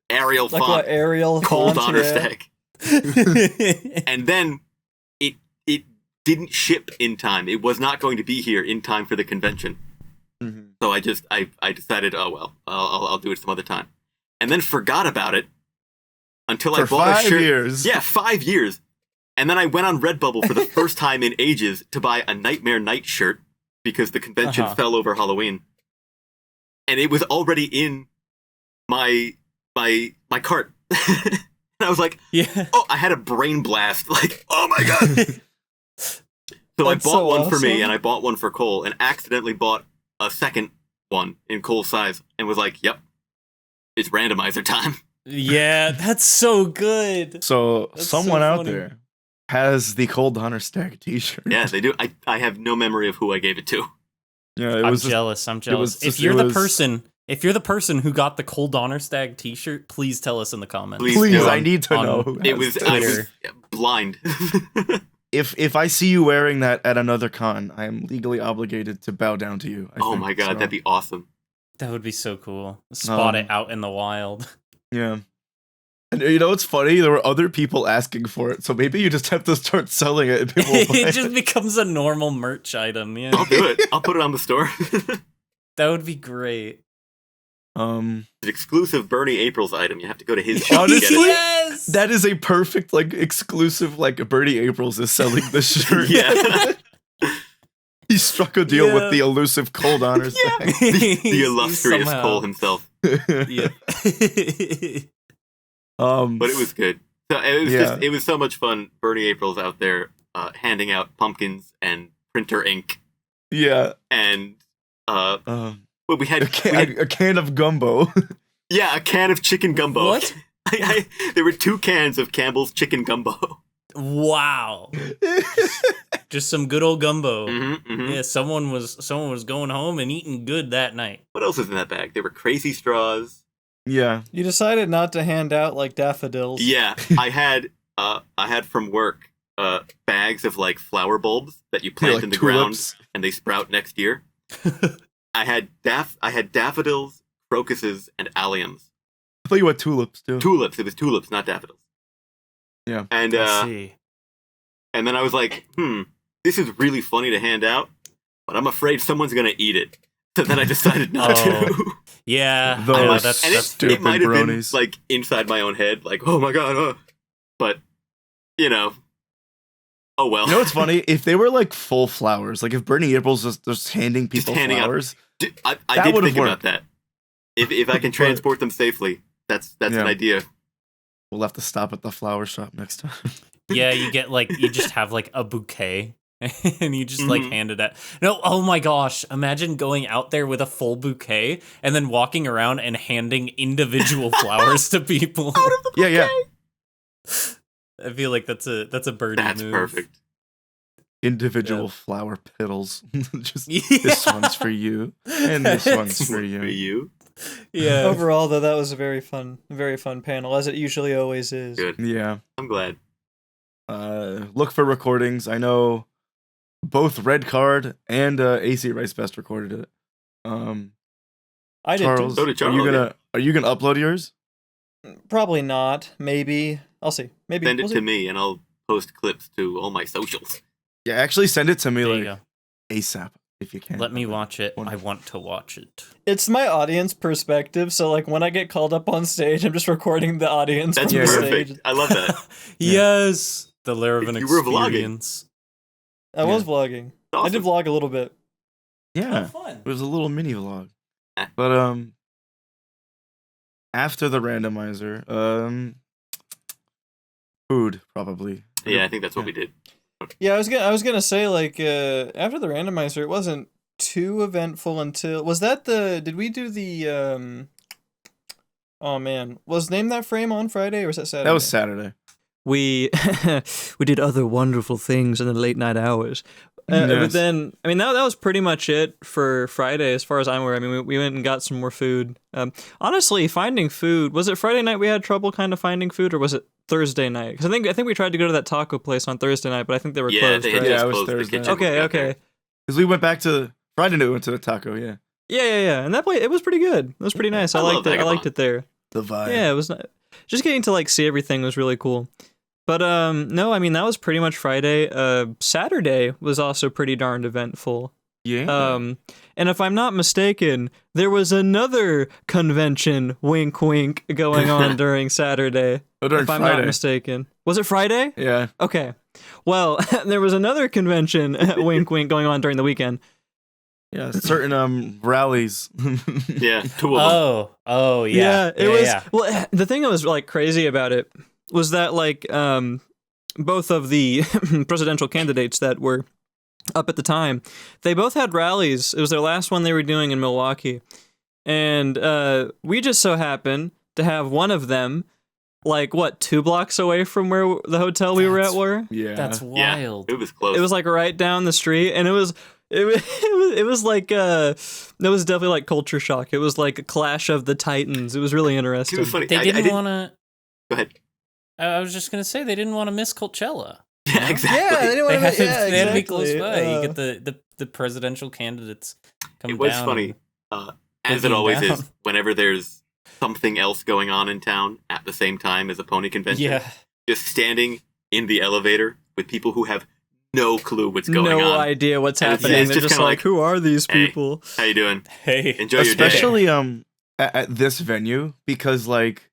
Arial Like font, what Arial Cole font? Yeah. Donnerstag. And then it didn't ship in time. It was not going to be here in time for the convention. Mm-hmm. So I decided, oh well, I'll do it some other time, and then forgot about it until I bought a shirt. 5 years. Yeah, 5 years, and then I went on Redbubble for the first time in ages to buy a Nightmare Night shirt because the convention fell over Halloween, and it was already in my cart. And I was like, Yeah. oh, I had a brain blast. Like, oh my god. So I That's bought so one for me, awesome. and I bought one for Cole, and accidentally bought a second one in Cole's size, and was like, yep, it's randomizer time. Yeah, that's so good. So That's someone so out funny. there has the Cole Donnerstag t-shirt. Yeah, they do. I have no memory of who I gave it to. Yeah, it I'm was jealous. I'm jealous. just- If you're it the was- person who got the Cole Donnerstag t-shirt, please tell us in the comments. Please Please, do. I need to on- know. Who It has was I was Twitter. blind. If I see you wearing that at another con, I am legally obligated to bow down to you. I Oh think, my god, so, that'd be awesome. That would be so cool. Spot it Um, out in the wild. yeah. And you know what's funny? There were other people asking for it, so maybe you just have to start selling it and people will buy It just becomes a normal merch item. Yeah, I'll do it. I'll put it on the store. that would be great. It's an exclusive Bernie Aprils item. You have to go to his shop to get Honestly, it. Yes. that is a perfect like exclusive like Bernie Aprils is selling this shirt. Yeah. He struck a deal Yeah. with the elusive Cold Honors. The illustrious Somehow. Cole himself. Yeah. But it was good. So it was Yeah. it was so much fun. Bernie Aprils out there handing out pumpkins and printer ink yeah. and well, we A had, can of gumbo. a can of chicken gumbo. What? There were 2 cans of Campbell's chicken gumbo. Wow. Just some good old gumbo. Mm-hmm. Yeah, someone was going home and eating good that night. What else was in that bag? There were crazy straws. Yeah. You decided not to hand out like daffodils. Yeah, I had from work bags of like flower bulbs that you plant like in the tulips. ground and they sprout next year. I had daffodils, crocuses, and alliums. I thought you had tulips too. Tulips. It was tulips, not daffodils. Yeah. And I see. and then I was like, this is really funny to hand out, but I'm afraid someone's gonna eat it. So then I decided not to. Yeah, Those I know, And that's it stupid might have been bronies. like inside my own head, like, oh my god, but you know, oh well. You know what's funny? If they were like full flowers, like if Bernie Aprils was just handing Just people handing out- flowers, I that did would've think about worked. that. If I can transport them safely, that's Yeah. an idea. we'll have to stop at the flower shop next time. yeah. You get like you just have like a bouquet. And you just like Mhm. hand it out. No, oh my gosh. Imagine going out there with a full bouquet and then walking around and handing individual flowers to people. Yeah. I feel like that's a Birdie That's move. perfect. Individual Yeah. flower petals. Just Yeah. this one's for you, and this one's for For you. you, Yeah. Overall, though, that was a very fun panel, as it usually always is. good. Yeah. I'm glad. Look for recordings. I know both Red Card and AC Rice Best recorded it. I did Charles, So did are you Charles, gonna upload yours? too. Probably not. Maybe. I'll see. Maybe. Send it we'll to see. me, and I'll post clips to all my socials. Yeah, actually send it to me There you like go. ASAP if you can. Let me watch it. I Wonderful. want to watch it. It's my audience perspective, so like when I get called up on stage, I'm just recording the audience That's from the perfect. stage. I love that. Yes. The Laravel You were vlogging. experience. I was vlogging. I did Awesome. vlog a little bit. Yeah, fun. it was a little mini vlog. Ah. But after the randomizer, food probably. Yeah, I think that's what we did. Yeah, I was gonna say like after the randomizer, it wasn't too eventful until did we do the oh man, was Name That Frame on Friday or was that Saturday? That was Saturday. we we did other wonderful things in the late night hours. But Yes. then, I mean, that was pretty much it for Friday, as far as I'm aware. I mean, we went and got some more food. Honestly, finding food, was it Friday night we had trouble kind of finding food, or was it Thursday night? Because I think we tried to go to that taco place on Thursday night, but I think they were Yeah, closed. they had right? Yeah, just it was closed the Thursday. kitchen. when we Okay, got there. okay. Because we went back to Friday night. We went to the taco. Yeah, Yeah, and that place, it was pretty good. It was pretty nice. I I love liked it. I liked Vagabond. it there. the vibe. Yeah, it was just getting to like see everything was really cool. But no, I mean that was pretty much Friday. Saturday was also pretty darned eventful. Yeah. And if I'm not mistaken, there was another convention, wink wink, going on during Saturday. Oh, during If I'm Friday. not mistaken. Was it Friday? Yeah. Okay. Well, there was another convention, wink wink, going on during the weekend. Yeah. Certain rallies. Yeah, two of them. Oh, yeah. it was. Yeah. Well, the thing that was like crazy about it was that like both of the presidential candidates that were up at the time, they both had rallies. It was their last one they were doing in Milwaukee, and we just so happened to have one of them, like 2 blocks away from where the hotel we were at were. Yeah. That's Yeah, wild. it was close. It was like right down the street, and it was like it was definitely like culture shock. It was like a clash of the titans. It was really interesting. too funny. They I didn't didn't want to. Go ahead. I was just gonna say they didn't want to miss Coachella. Yeah, exactly. Yeah, they didn't They want had, to. Yeah, they had to be exactly. close by. You get the presidential candidates come It was down. funny. As it Looking always down. is, whenever there's something else going on in town at the same time as a pony convention, Yeah. just standing in the elevator with people who have no clue what's going no on. idea what's And it's- happening. it's They're just just kinda like, like, who are these hey. people? How you doing? Hey. Enjoy your day. Especially at this venue, because like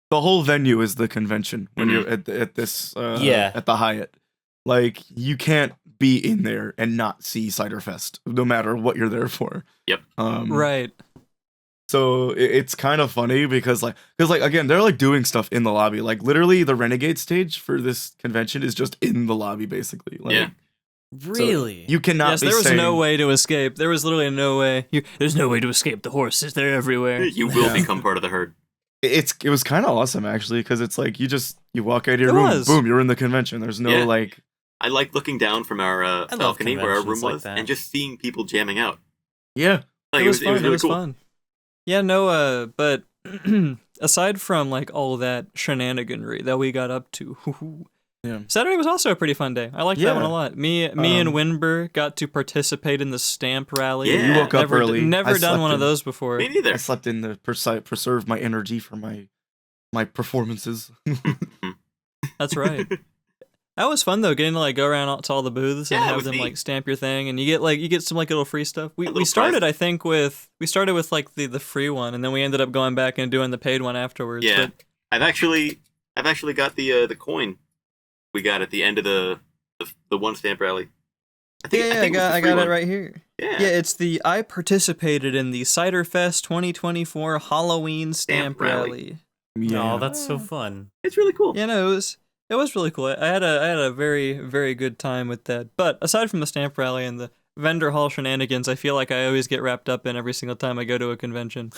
the whole venue is the convention when Mhm. you're at this Yeah. at the Hyatt. Like you can't be in there and not see Ciderfest, no matter what you're there for. Yep. Right. So it's kind of funny because again they're like doing stuff in the lobby. Like literally the Renegade stage for this convention is just in the lobby basically. Like, Yeah. Really? You cannot. Yes, be there was saying, no way to escape. There was literally no way. There's no way to escape the horses. They're everywhere. You will Yeah. become part of the herd. It was kind of awesome actually because it's like you walk out of your It room, was. boom, you're in the convention. There's no Yeah. like. I like looking down from our love balcony where our room conventions like was that. and just seeing people jamming out. Yeah. Like, It was fun. really cool. fun. Yeah, no, but aside from like all that shenaniganry that we got up to, Yeah. Saturday was also a pretty fun day. I liked that one a Yeah. lot. Me and Windber got to participate in the stamp rally. Yeah. You woke up never, early. Never I done slept one of in. those before. Me neither. I slept in to preserve my energy for my performances. That's right. That was fun though, getting to like go around to all the booths and Yeah, it have was them neat. like stamp your thing, and you get some like little free stuff. We little started prize. I think with like the free one, and then we ended up going back and doing the paid one afterwards. Yeah, But I've actually got the coin we got at the end of the one stamp rally. I I it was the got free it one. right here. Yeah. Yeah, it's the I participated in the Ciderfest 2024 Halloween stamp rally. Oh, that's so fun. It's really cool. Yeah, no, it was really cool. I had a very very good time with that. But aside from the stamp rally and the vendor hall shenanigans, I feel like I always get wrapped up in every single time I go to a convention.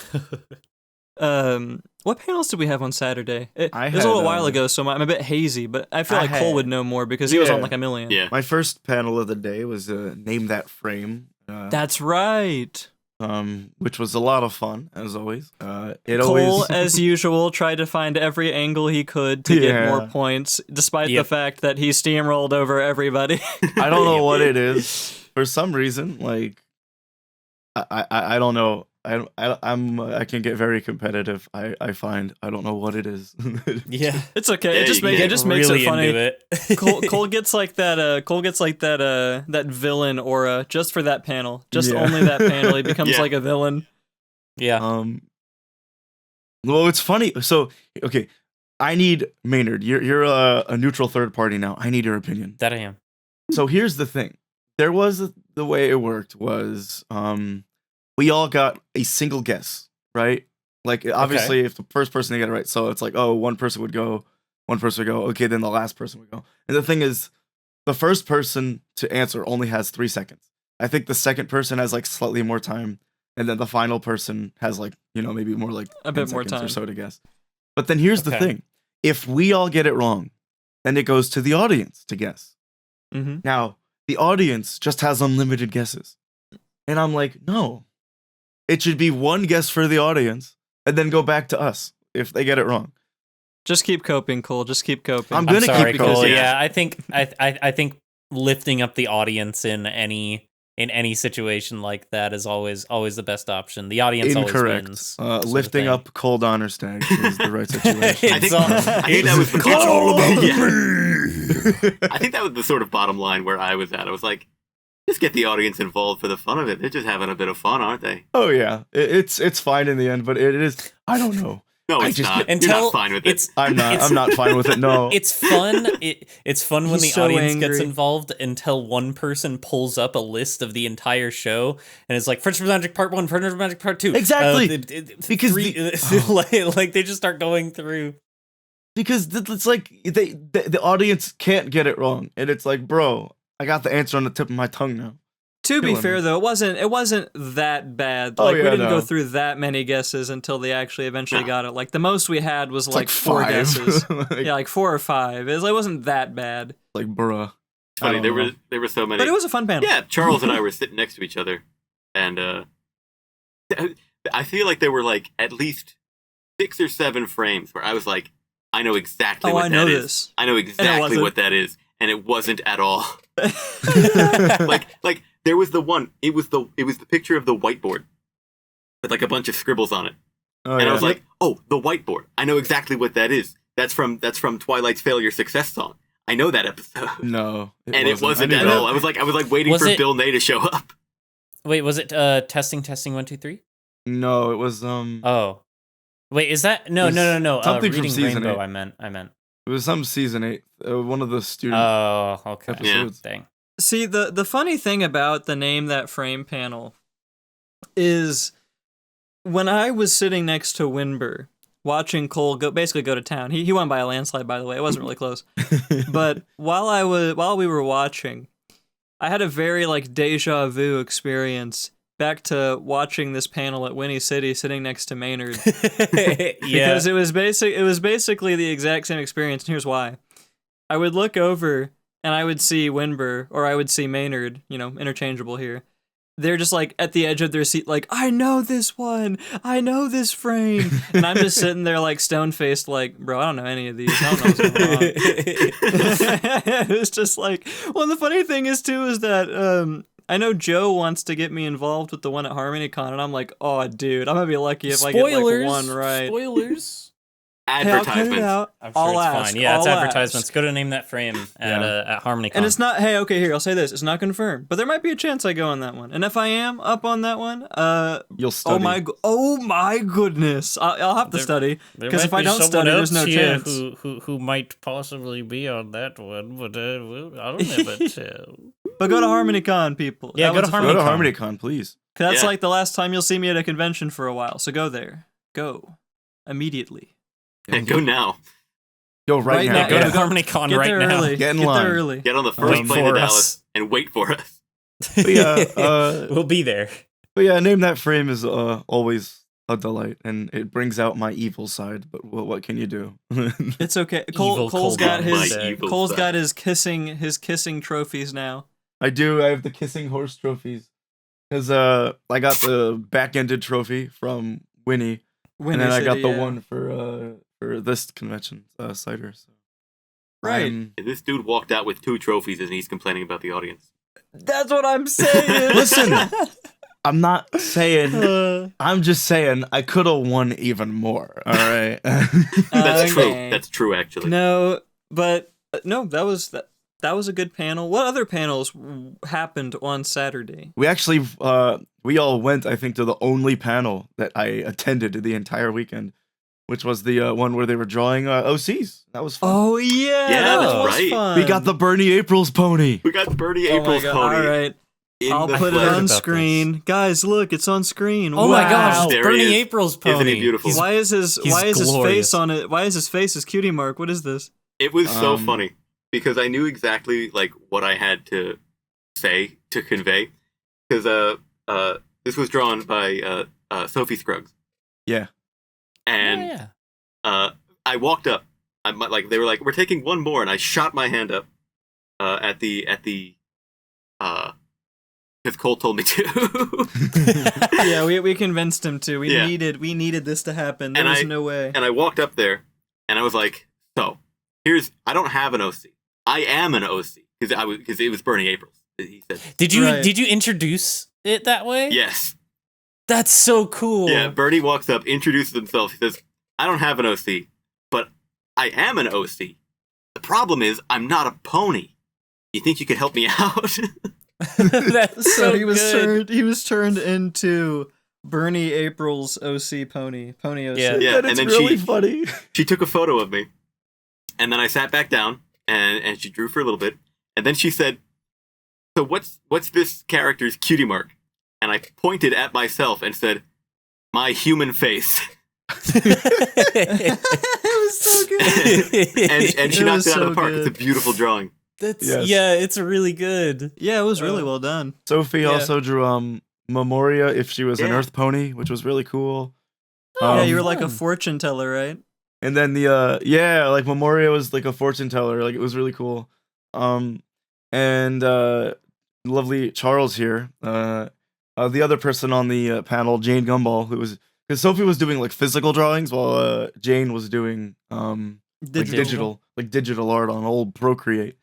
What panels did we have on Saturday? It was a little while ago, so I'm a bit hazy. But I feel like Cole would know more because he was on like a million. Yeah. My first panel of the day was Name That Frame. That's right. Which was a lot of fun, as always. Cole, as usual, tried to find every angle he could to get more points, despite the fact that he steamrolled over everybody. I don't know what it is. For some reason, like, I don't know. I can get very competitive. I find I don't know what it is. Yeah, it's okay. Yeah, It just makes really it funny. into it. Cole gets like that. Cole gets like that villain aura just for that panel. Just only that panel. He becomes like a villain. Yeah. Well, it's funny. So okay, I need Maynard. You're a neutral third party now. I need your opinion. That I am. So here's the thing. There was the way it worked was we all got a single guess, right? Like obviously if the first person to get it right, so it's like, oh, one person would go, okay, then the last person would go. And the thing is, the first person to answer only has 3 seconds. I think the second person has like slightly more time, and then the final person has like, maybe more like a bit more time or so to guess. But then here's the thing. If we all get it wrong, then it goes to the audience to guess. Mm-hmm. Now, the audience just has unlimited guesses. And I'm like, no. It should be one guess for the audience and then go back to us if they get it wrong. Just keep coping, Cole. Just keep coping. I'm gonna sorry, keep Cole. coping. Yeah, I think lifting up the audience in any situation like that is always the best option. The audience Incorrect. always wins. Lifting up Cole Donnerstag is the right situation. I think that was the It's all about me. I think that was the sort of bottom line where I was at. I was like, just get the audience involved for the fun of it. They're just having a bit of fun, aren't they? Oh yeah, it's fine in the end, but it is. I don't know. No, it's not. You're not fine with it. I'm not fine with it. No, it's fun. It's fun when the so audience gets angry. involved until one person pulls up a list of the entire show and it's like Furniture Magic Part 1, Furniture Magic Part 2. Exactly. Because like they just start going through. Because it's like the audience can't get it wrong, and it's like, bro, I got the answer on the tip of my tongue now. To be Killing fair, me. though, it wasn't that bad. Oh, Like yeah, we didn't no. go through that many guesses until they actually eventually got it. Like the most we had was It's like 4 5. guesses. Like, Yeah, like 4 or 5. It wasn't that bad, like bruh. It's funny. I There don't know. were so many. but it was a fun panel. Yeah, Charles and I were sitting next to each other, and I feel like there were like at least 6 or 7 frames where I was like, I know exactly Oh, what I that know is. this. I know exactly wasn't. what that is, and it wasn't at all. like there was the one. It was the picture of the whiteboard with like a bunch of scribbles on it, Oh, and yeah. I was like, oh, the whiteboard. I know exactly what that is. That's from Twilight's Failure Success Song. I know that episode. no, It wasn't I knew at that. all. I was like waiting Was for it- Bill Nye to show up. Wait, was it testing 1 2 3? No, it was Oh. Wait, is that no. something from Reading season Rainbow, 8. I meant. It was some season 8. One of the student Oh, okay. episodes. Dang. See, the funny thing about the Name That Frame panel is when I was sitting next to Windber watching Cole basically go to town. He won by a landslide, by the way. It wasn't really close. But while we were watching, I had a very like deja vu experience back to watching this panel at Winnie City sitting next to Maynard. Yeah. Because it was basically the exact same experience, and here's why. I would look over and I would see Windber or I would see Maynard, interchangeable here. They're just like at the edge of their seat, like, I know this one, I know this frame. And I'm just sitting there like stone-faced, like, bro, I don't know any of these. I don't know what's going on. It was just like, well, the funny thing is too is that I know Joe wants to get me involved with the one at HarmonyCon, and I'm like, oh, dude, I'm gonna be lucky if I get like one right. Spoilers. Hey, I'll cut it Advertisements. out. I'm sure I'll it's ask. fine. Yeah, it's I'll advertisements. ask. Go to name that frame at HarmonyCon. And it's not. Hey, okay, here. I'll say this. It's not confirmed, but there might be a chance I go on that one. And if I am up on that one, You'll study. oh my goodness, I'll have to study There because might if I be don't someone study, there's no else here chance. who might possibly be on that one, but I'll never tell. But go to HarmonyCon, people. Yeah, That go to one's a fun- Go to HarmonyCon. HarmonyCon, please. That's Yeah. like the last time you'll see me at a convention for a while. So go there. Go immediately. Go now. Go right now. Right now. Go to Yeah, go- HarmonyCon Get right there now. early. Get in Get line. there early. Get on the Wait first plane to for us. Dallas and wait for us. But yeah, We'll be there. but yeah, name that frame is always a delight, and it brings out my evil side. But what can you do? It's okay. Evil Cole's got Cole his My evil Cole's side. got his kissing trophies now. I do. I have the kissing horse trophies because I got the back-ended trophy from Winnie, Winnie and then I got City, the yeah. one for this convention, CIDER. So Right. I'm- And this dude walked out with 2 trophies and he's complaining about the audience. That's what I'm saying. Listen, I'm not saying. Uh, I'm just saying I could have won even more. All right. That's true. okay. That's true, actually. No, but no, that was a good panel. What other panels happened on Saturday? We actually, we all went, I think, to the only panel that I attended the entire weekend, which was the one where they were drawing OCs. That was fun. Oh yeah, Yeah, that that's was right. fun. We got the Bernie Aprils pony. We got Bernie Oh my Aprils God. pony. All right, In I'll the put it flesh. about on this. screen, guys. Look, it's on screen. Oh my Wow. gosh, There he Bernie is. April's pony. Isn't he beautiful? He's- Why is his he's face glorious. on it? Why is his face his cutie mark? What is this? It was so Um, funny because I knew exactly like what I had to say to convey because this was drawn by Sophie Scruggs Yeah. and I walked up. They were like, "We're taking one more," and I shot my hand up at the because Cole told me to. Yeah, we convinced him to. We Yeah. needed this to happen. There And was I- no way. And I walked up there, and I was like, "So, I don't have an OC. I am an OC because it was Bernie Aprils." He said, Did you Right. did you introduce it that way? "Yes, That's so cool. yeah." Bernie walks up, introduces himself. He says, "I don't have an OC, but I am an OC. The problem is I'm not a pony. You think you could help me out?" That's So so he was good. turned into Bernie April's OC pony OC. Yeah. Yeah, That and is then really she- funny. She took a photo of me, and then I sat back down, and she drew for a little bit, and then she said, "So what's this character's cutie mark?" And I pointed at myself and said, "My human face." It was so good. and she It knocked was it out of so the park. good. It's a beautiful drawing. That's Yes. yeah, it's really good. Yeah, it was really well done. Sophie Yeah. also drew Memoria if she was an Yeah. Earth pony, which was really cool. Oh, Yeah, Um, you were like a fun. fortune teller, right? And then like Memoria was like a fortune teller. Like it was really cool. And lovely Charles here. The other person on the panel, Jane Gumball, who was because Sophie was doing like physical drawings while Jane was doing digital art on old Procreate.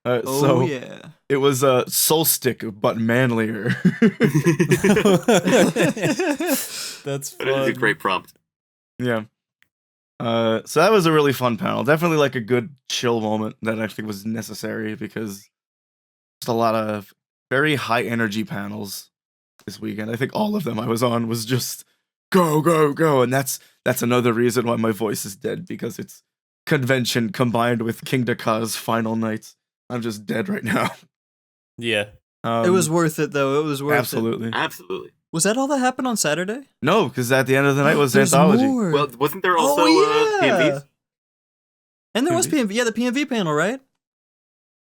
Oh So yeah. it was Soul Stick but manlier. That's But it was a fun. great prompt. Yeah. So that was a really fun panel. Definitely like a good chill moment that I think was necessary because just a lot of very high energy panels this weekend. I think all of them I was on was just go, go, go. And that's another reason why my voice is dead, because it's convention combined with King Daka's final nights. I'm just dead right now. Yeah. It was worth it though. It was worth it. absolutely. Absolutely. Was that all that happened on Saturday? No, because at the end of the night was There's Anthology. more. Well, wasn't there also PMVs? And there was PMV? PMV. Yeah, the PMV panel, right?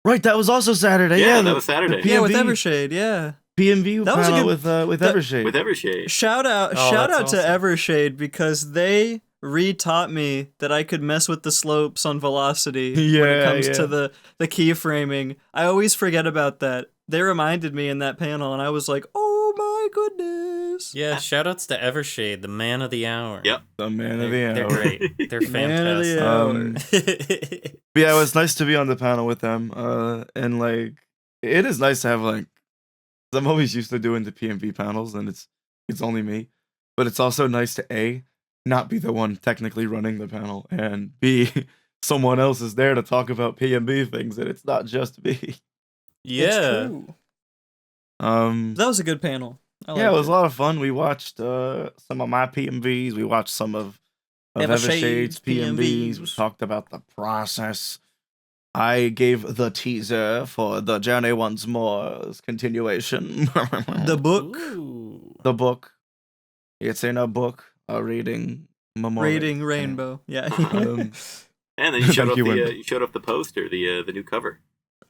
Right, that was also Saturday. Yeah, Yeah, that the- was Saturday. the Yeah, with PMV. Evershade. Yeah. PMV That was a panel good- with that- Evershade. With Evershade. Shout out Oh, to that's awesome. Evershade because they re-taught me that I could mess with the slopes on velocity when it Yeah, comes yeah. to the keyframing. I always forget about that. They reminded me in that panel and I was like, "Oh my goodness." Yeah, shoutouts to Evershade, the man of the hour. Yep. The man of the They're hour. great. They're Man of the fantastic. hour. But yeah, it was nice to be on the panel with them. And like, it is nice to have like, 'cause I'm always used to doing the PMV panels, and it's only me. But it's also nice to not be the one technically running the panel and be someone else is there to talk about PMB things, and it's not just me. It's Yeah. true. Um, That was a good panel. yeah, it was a lot of fun. We watched some of my PMVs. We watched some of Evershade's PMVs. We talked about the process. I gave the teaser for the Journey Once More's continuation. The book. Ooh. The book. It's in a book. A reading memorial. Rating Rainbow. Yeah. Um, And then you showed Thank off you, the Wendell. you showed off the poster, the new cover.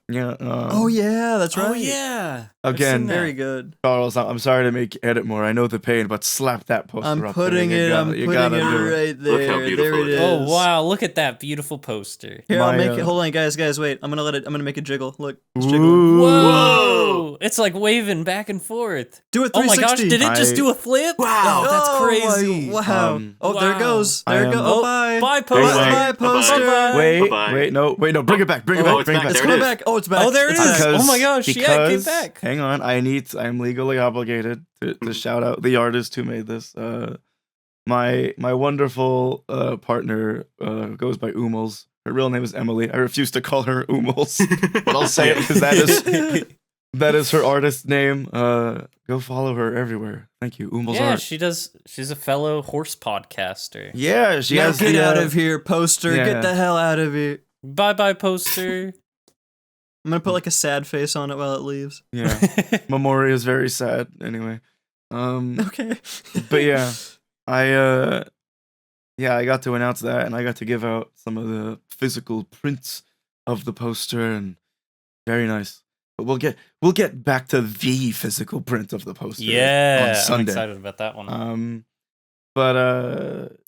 yeah. Oh yeah, that's right. Oh yeah. I've Again, seen that. Very good. Charles, I'm sorry to make you edit more. I know the pain, but slap that poster I'm up putting there. it. You gotta do it. right there. Look how beautiful There it it is. is. Oh wow! Look at that beautiful poster. Here, I'll My, make it. Hold on, guys. Wait. I'm gonna make it jiggle. Look, it's jiggling. Ooh. Whoa! It's like waving back and forth. Do it Oh my 360. gosh! Did it just I- do a flip? Wow. Oh, that's Oh crazy. my- wow. There it Wow. goes. There it I goes. am- Oh, Oh, bye. bye, Wait, poster. Bye, poster. Bye-bye. Wait, Bye-bye. wait, no, bring it back, bring it Oh, back, it's bring it back. back. It's There it coming is. back. Oh, it's back. Oh, there it It's is. back. Oh my gosh, yeah, it came back. Hang on, I'm legally obligated to shout out the artist who made this. My wonderful partner goes by Umels. Her real name is Emily. I refuse to call her Umels, but I'll say it because that is her artist name. Go follow her everywhere. Thank you, Umels Yeah, Art. she's a fellow horse podcaster. Yeah, she Now has get the, out of here, poster. yeah. Get the hell out of here. Bye bye, poster. I'm gonna put like a sad face on it while it leaves. Yeah, Memori is very sad. Anyway, Okay. but yeah, I got to announce that, and I got to give out some of the physical prints of the poster, and very nice. But we'll get back to the physical print of the poster. Yeah, on I'm Sunday. excited about that one.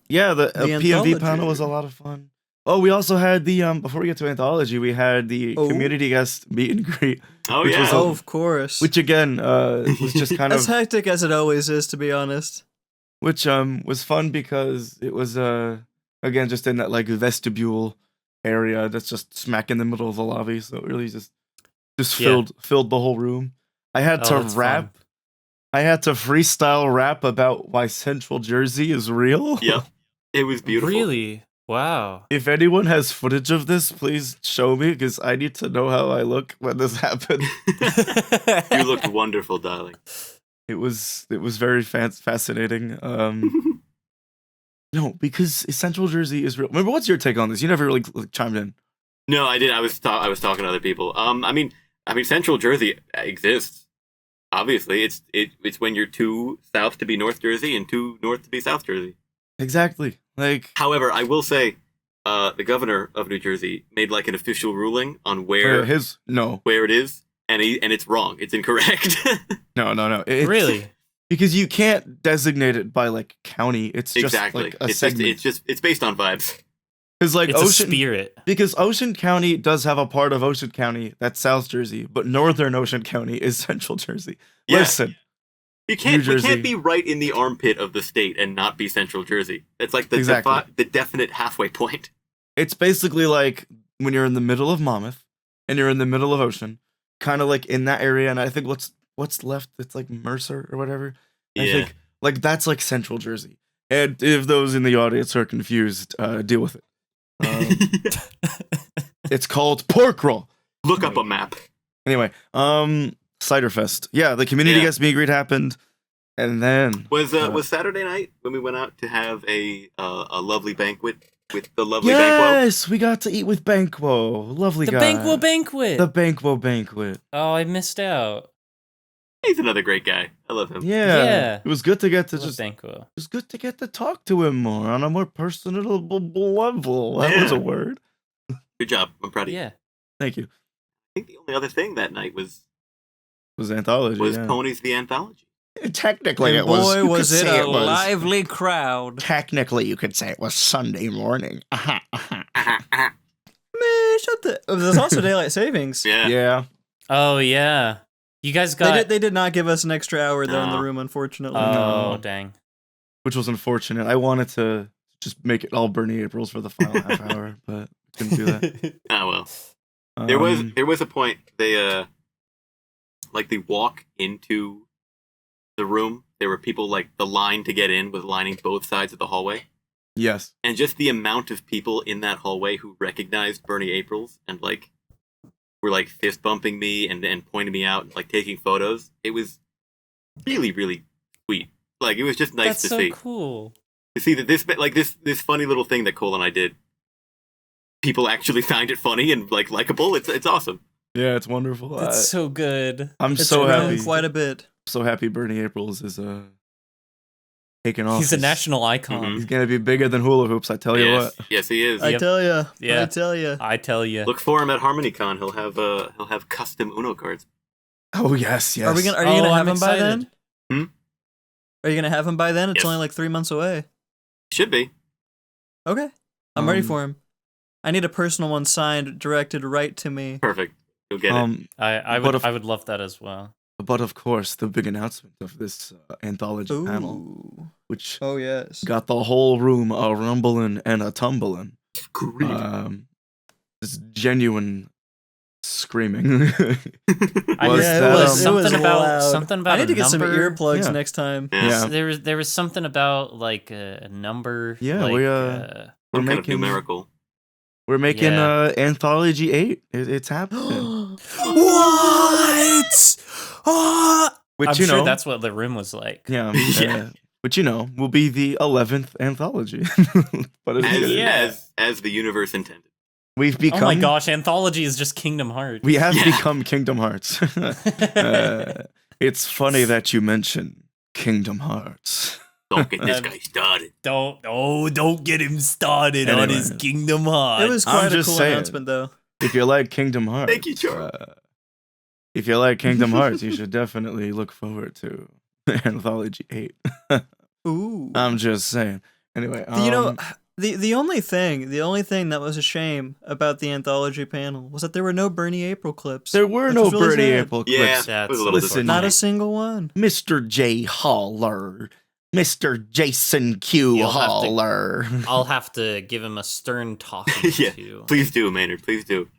Yeah, the PMV anthology. panel was a lot of fun. Oh, we also had the before we get to anthology, we had the Oh. community guest meet and greet, Oh Which yeah. was Oh, of course. which again was just kind As of hectic as it always is, to be honest. which was fun because it was again just in that like vestibule area that's just smack in the middle of the lobby, so it really just Yeah. filled the whole room. I had Oh, to that's rap. fun. I had to freestyle rap about why Central Jersey is real. Yep. It was beautiful. Really? Wow. If anyone has footage of this, please show me because I need to know how I look when this happened. You looked wonderful, darling. It was very fascinating. No, because Central Jersey is real. Remember, what's your take on this? You never really chimed in. No, I did. I was talking to other people. I mean, Central Jersey exists. Obviously, it's when you're too south to be North Jersey and too north to be South Jersey. Exactly. Like However, I will say, the governor of New Jersey made like an official ruling on where where it is, and it's wrong. It's incorrect. no. It's, Really? Because you can't designate it by like county. It's just Exactly. like a it's segment. it's based on vibes. Because like It's a Ocean, spirit. because Ocean County does have a part of Ocean County that's South Jersey, but Northern Ocean County is Central Jersey. Yeah. Listen, You can't New Jersey. we can't be right in the armpit of the state and not be Central Jersey. It's like the Exactly. the definite halfway point. it's basically like when you're in the middle of Monmouth and you're in the middle of Ocean, kind of like in that area. And I think what's left, it's like Mercer or whatever. I Yeah. think like that's like Central Jersey. And if those in the audience are confused, deal with it. It's called pork roll. Look up a map. Anyway, Ciderfest. Yeah, the community Yeah. guest meet and greet happened, and then Was Saturday night when we went out to have a lovely banquet with the lovely Banquo? yes, we got to eat with Banquo. Lovely The guy. Banquo Banquet. The Banquo banquet. Oh, I missed out. He's another great guy. I love him. Yeah. Yeah. It was good to get to Love just. Banquo. It was good to get to talk to him more on a more personable level. That was a Yeah. word. Good job. I'm proud of you. Yeah. Thank you. I think the only other thing that night was It was anthology. yeah. Ponies the Anthology. Technically, And it was. boy, you could was it say a lively crowd. Technically, you could say it was Sunday morning. Man, shut the. Oh, there's also daylight savings. Yeah. Yeah. Oh yeah. You guys got. They did not give us an extra hour though in the No. room, unfortunately. Oh No. dang. Which was unfortunate. I wanted to just make it all Bernie Aprils for the final half hour, but couldn't do that. Oh well. There was a point they like the walk into the room. There were people like the line to get in was lining both sides of the hallway. Yes. And just the amount of people in that hallway who recognized Bernie Aprils and like were like fist bumping me and pointing me out and like taking photos. It was really, really sweet. Like it was just nice That's to see. Cool. To see that this funny little thing that Cole and I did, people actually found it funny and like likable. It's awesome. Yeah, it's wonderful. That's so good. I'm It's so grown happy. quite a bit. So happy Bernie Aprils is taking off. He's a national icon. Mhm. He's gonna be bigger than hula hoops. I tell you Yes, what. yes, he is. I Yep. tell ya. Yeah. I tell ya. I tell you. Look for him at HarmonyCon. He'll have custom Uno cards. Oh yes, yes. Are you Oh, gonna have I'm him by excited. then? Hmm? Are you gonna have him by then? It's Yes. only like 3 months away. Should be. Okay, I'm ready Um, for him. I need a personal one signed, directed right to me. Perfect. You'll get it. I But would I would love that as well. But of course, the big announcement of this anthology panel, Ooh. which Oh yes. got the whole room a rumbling and a tumbling. Great. This genuine screaming. I Was yeah, that, it was um, something about loud. something about I need to get some number. earplugs Yeah. next time. yeah. Yeah. There was something about like a number. Yeah, like, we, Some we're kind of making numerical. we're making Yeah. Anthology 8. It's happening. what? Which I'm you sure know, that's what the room was like. yeah, Yeah. which you know will be the 11th anthology. But it's As, good. Yeah. as the universe intended. We've become Oh my gosh, Anthology is just Kingdom Hearts. we have Yeah. become Kingdom Hearts. It's funny that you mention Kingdom Hearts. Don't get this guy started. don't get him started on his Kingdom Hearts. It was I'm quite a just cool saying. announcement, though. If you like Kingdom Hearts, Thank you, Charles. if you like Kingdom Hearts, you should definitely look forward to Anthology 8. Ooh. I'm just saying. Anyway, You know, the only thing that was a shame about the anthology panel was that there were no Bernie April clips. there were which no was really Bernie sad. April Yeah, clips. it was a That's- little listen, Not a disappointing. single one. Mr. J. Holler, Mr. Jason Q. You'll have to- Holler. I'll have to give him a stern talking Yeah. to. Please do, Maynard. Please do.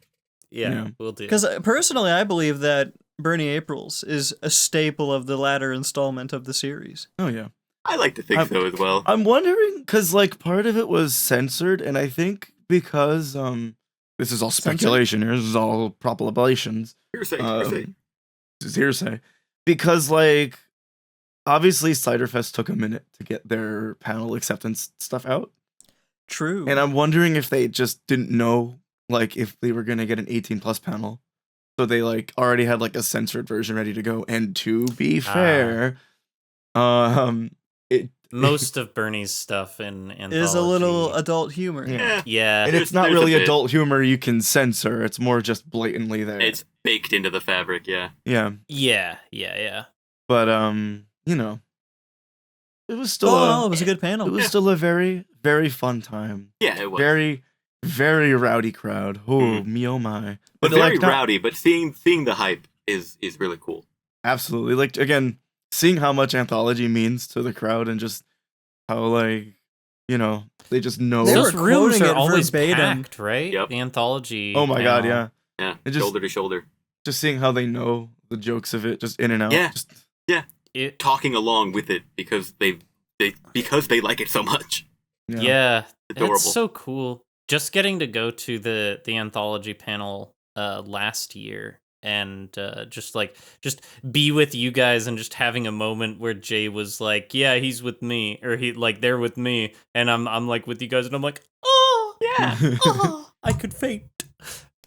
Yeah, Yeah. we'll do. Because personally, I believe that Bernie Aprils is a staple of the latter installment of the series. Oh yeah. I like to think I'm- so as well. I'm wondering because like part of it was censored, and I think because this is all Censored? speculation. This is all propalations. Hearsay, Um, hearsay. This is hearsay because like obviously Ciderfest took a minute to get their panel acceptance stuff out, True. and I'm wondering if they just didn't know like if they were gonna get an 18+ panel, so they like already had like a censored version ready to go. And to be fair, it Most of Bernie's stuff in Anthology is a little adult humor. Yeah. Yeah, and it's not there's a really bit. adult humor you can censor. It's more just blatantly there. It's baked into the fabric, yeah. Yeah, yeah. but you know, it was still All in a, all, it was a good panel. it was still a very very fun time. Yeah, it was. Very very rowdy crowd. Oh me oh my! but But very like not- rowdy, but seeing the hype is really cool. absolutely like again seeing how much Anthology means to the crowd and just how like you know they just know. They Those were rooms quoting are it always verbatim. packed, right? Yep. The Anthology. Oh my god, panel. yeah. Yeah, It just- shoulder to shoulder. Just seeing how they know the jokes of it, just in and out. Yeah. Just, It, Talking along with it because they like it so much. yeah, Adorable. it's so cool. Just getting to go to the Anthology panel last year and just be with you guys and just having a moment where Jay was like, yeah, he's with me, or he like they're with me, and I'm like with you guys, and I'm like, oh Yeah. oh, I could faint.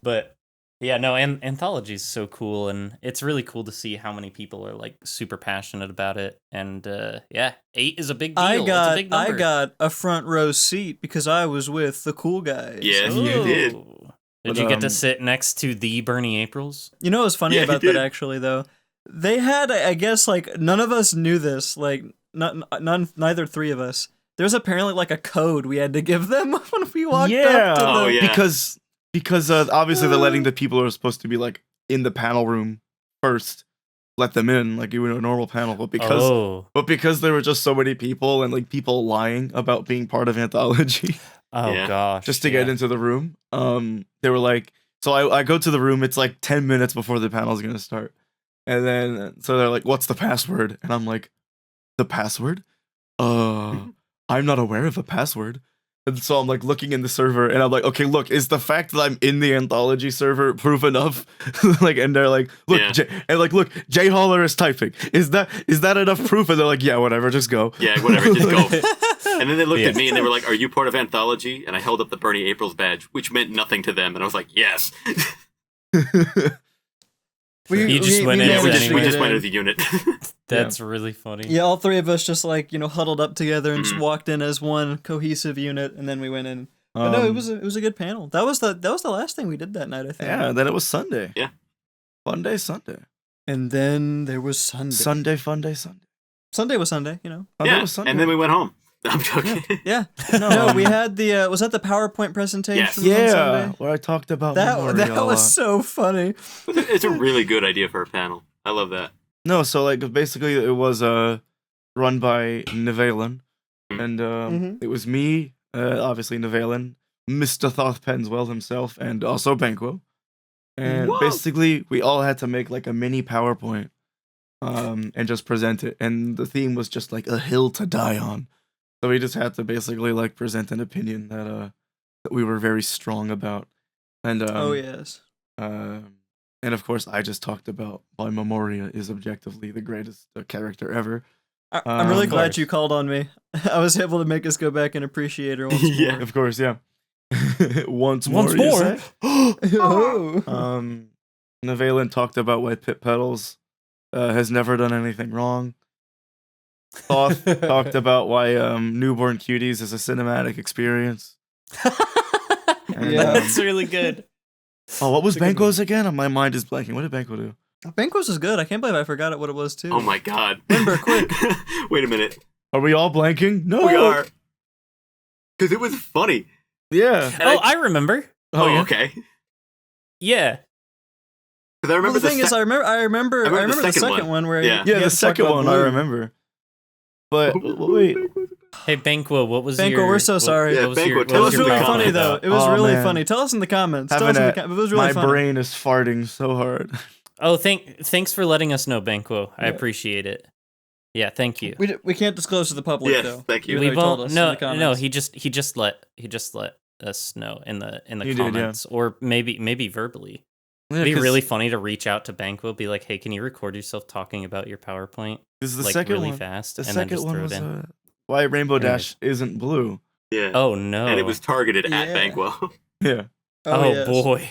But yeah, no, Anthology is so cool, and it's really cool to see how many people are like super passionate about it. And yeah, 8 is a big deal. I It's a got big number. a front row seat because I was with the cool guys. Yes, you did. Ooh. Did But, you get to sit next to the Bernie Aprils? You know what's funny Yeah, he about that did. actually though? They had, I guess, like none of us knew this. Like neither three of us. There's apparently like a code we had to give them when we walked yeah. up to Oh, the. yeah. Because obviously they're letting the people who are supposed to be like in the panel room first let them in like you would a normal panel, but because there were just so many people and like people lying about being part of Anthology Yeah. Gosh, just to get into the room, they were like, so I go to the room, it's like 10 minutes before the panel's gonna start, and then so they're like, what's the password? And I'm like, the password? I'm not aware of a password. And so I'm like looking in the server, and I'm like, okay, look, is the fact that I'm in the Anthology server proof enough? Like, and they're like, look, Yeah. look, J Holler is typing. Is that enough proof? And they're like, yeah, whatever, just go. Yeah, whatever, just go. And then they looked at me and they were like, "Are you part of Anthology?" And I held up the Bernie Aprils badge, which meant nothing to them, and I was like, "Yes." You just went in Yeah, we anyway. just went as a unit. That's really funny. Yeah, all three of us just like huddled up together and just walked in as one cohesive unit, and then we went in. But no, it was a good panel. That was the last thing we did that night, I think. Yeah, then it was Sunday. Yeah. Fun day Sunday. And then there was Sunday. Sunday, fun day Sunday. Sunday was Sunday, Sunday Yeah, was Sunday. and then we went home. I'm joking. Yeah. No, we had the was that the PowerPoint presentation? Yes. on Yeah, Sunday? where I talked about That Memorial a was lot. so funny. It's a really good idea for a panel. I love that. No, so like basically it was run by Nevalin, and it was me, obviously Nevalin, Mr. Thoth Penswell himself, and also Banquo. And Whoa. basically we all had to make like a mini PowerPoint and just present it. And the theme was just like a hill to die on. So we just had to basically like present an opinion that we were very strong about. And Oh yes. and of course, I just talked about why Memoria is objectively the greatest character ever. I'm really Of glad course. you called on me. I was able to make us go back and appreciate her once Yeah. more. Of course, yeah. Once more. Once you more? say? Oh. Nevalin talked about why Pit Petals has never done anything wrong. Thoth talked about why Newborn Cuties is a cinematic experience. And, Yeah. That's really good. Oh, what was That's a good Banquo's again? My mind is blanking. What did Banquo do? Banquos is good. I can't believe I forgot what it was too. Oh my god. Windber, quick. Wait a minute. Are we all blanking? No. We are. Because it was funny. Yeah. And Oh, I remember. Oh, yeah. okay. Yeah. Because I Well, remember the thing is, I remember the second one. one where Yeah. you Yeah, had the to talk second about one I blue. remember. But wait. Hey, Banquo, what was Banquo, your... we're so sorry. Yeah, What was Banquo, your, tell It us was in the really comments. funny though. It was Oh, really man. funny. Tell us in the comments. Tell Having us in the a- comments. It was really My funny. brain is farting so hard. Oh, thanks for letting us know, Banquo. I Yeah. appreciate it. Yeah, thank you. We can't disclose to the public Yes, though. thank you. Even though he told us in the No, comments. he just let us know in the He did, yeah. comments, or maybe verbally. Yeah, It'd be 'cause really funny to reach out to Banquo, be like, "Hey, can you record yourself talking about your PowerPoint this is the like second really one. fast The and then second just one throw was it in?" why Rainbow Anyways. Dash isn't blue. Yeah. Oh no! And it was targeted at Yeah. Banquo. Yeah. Oh yes. boy!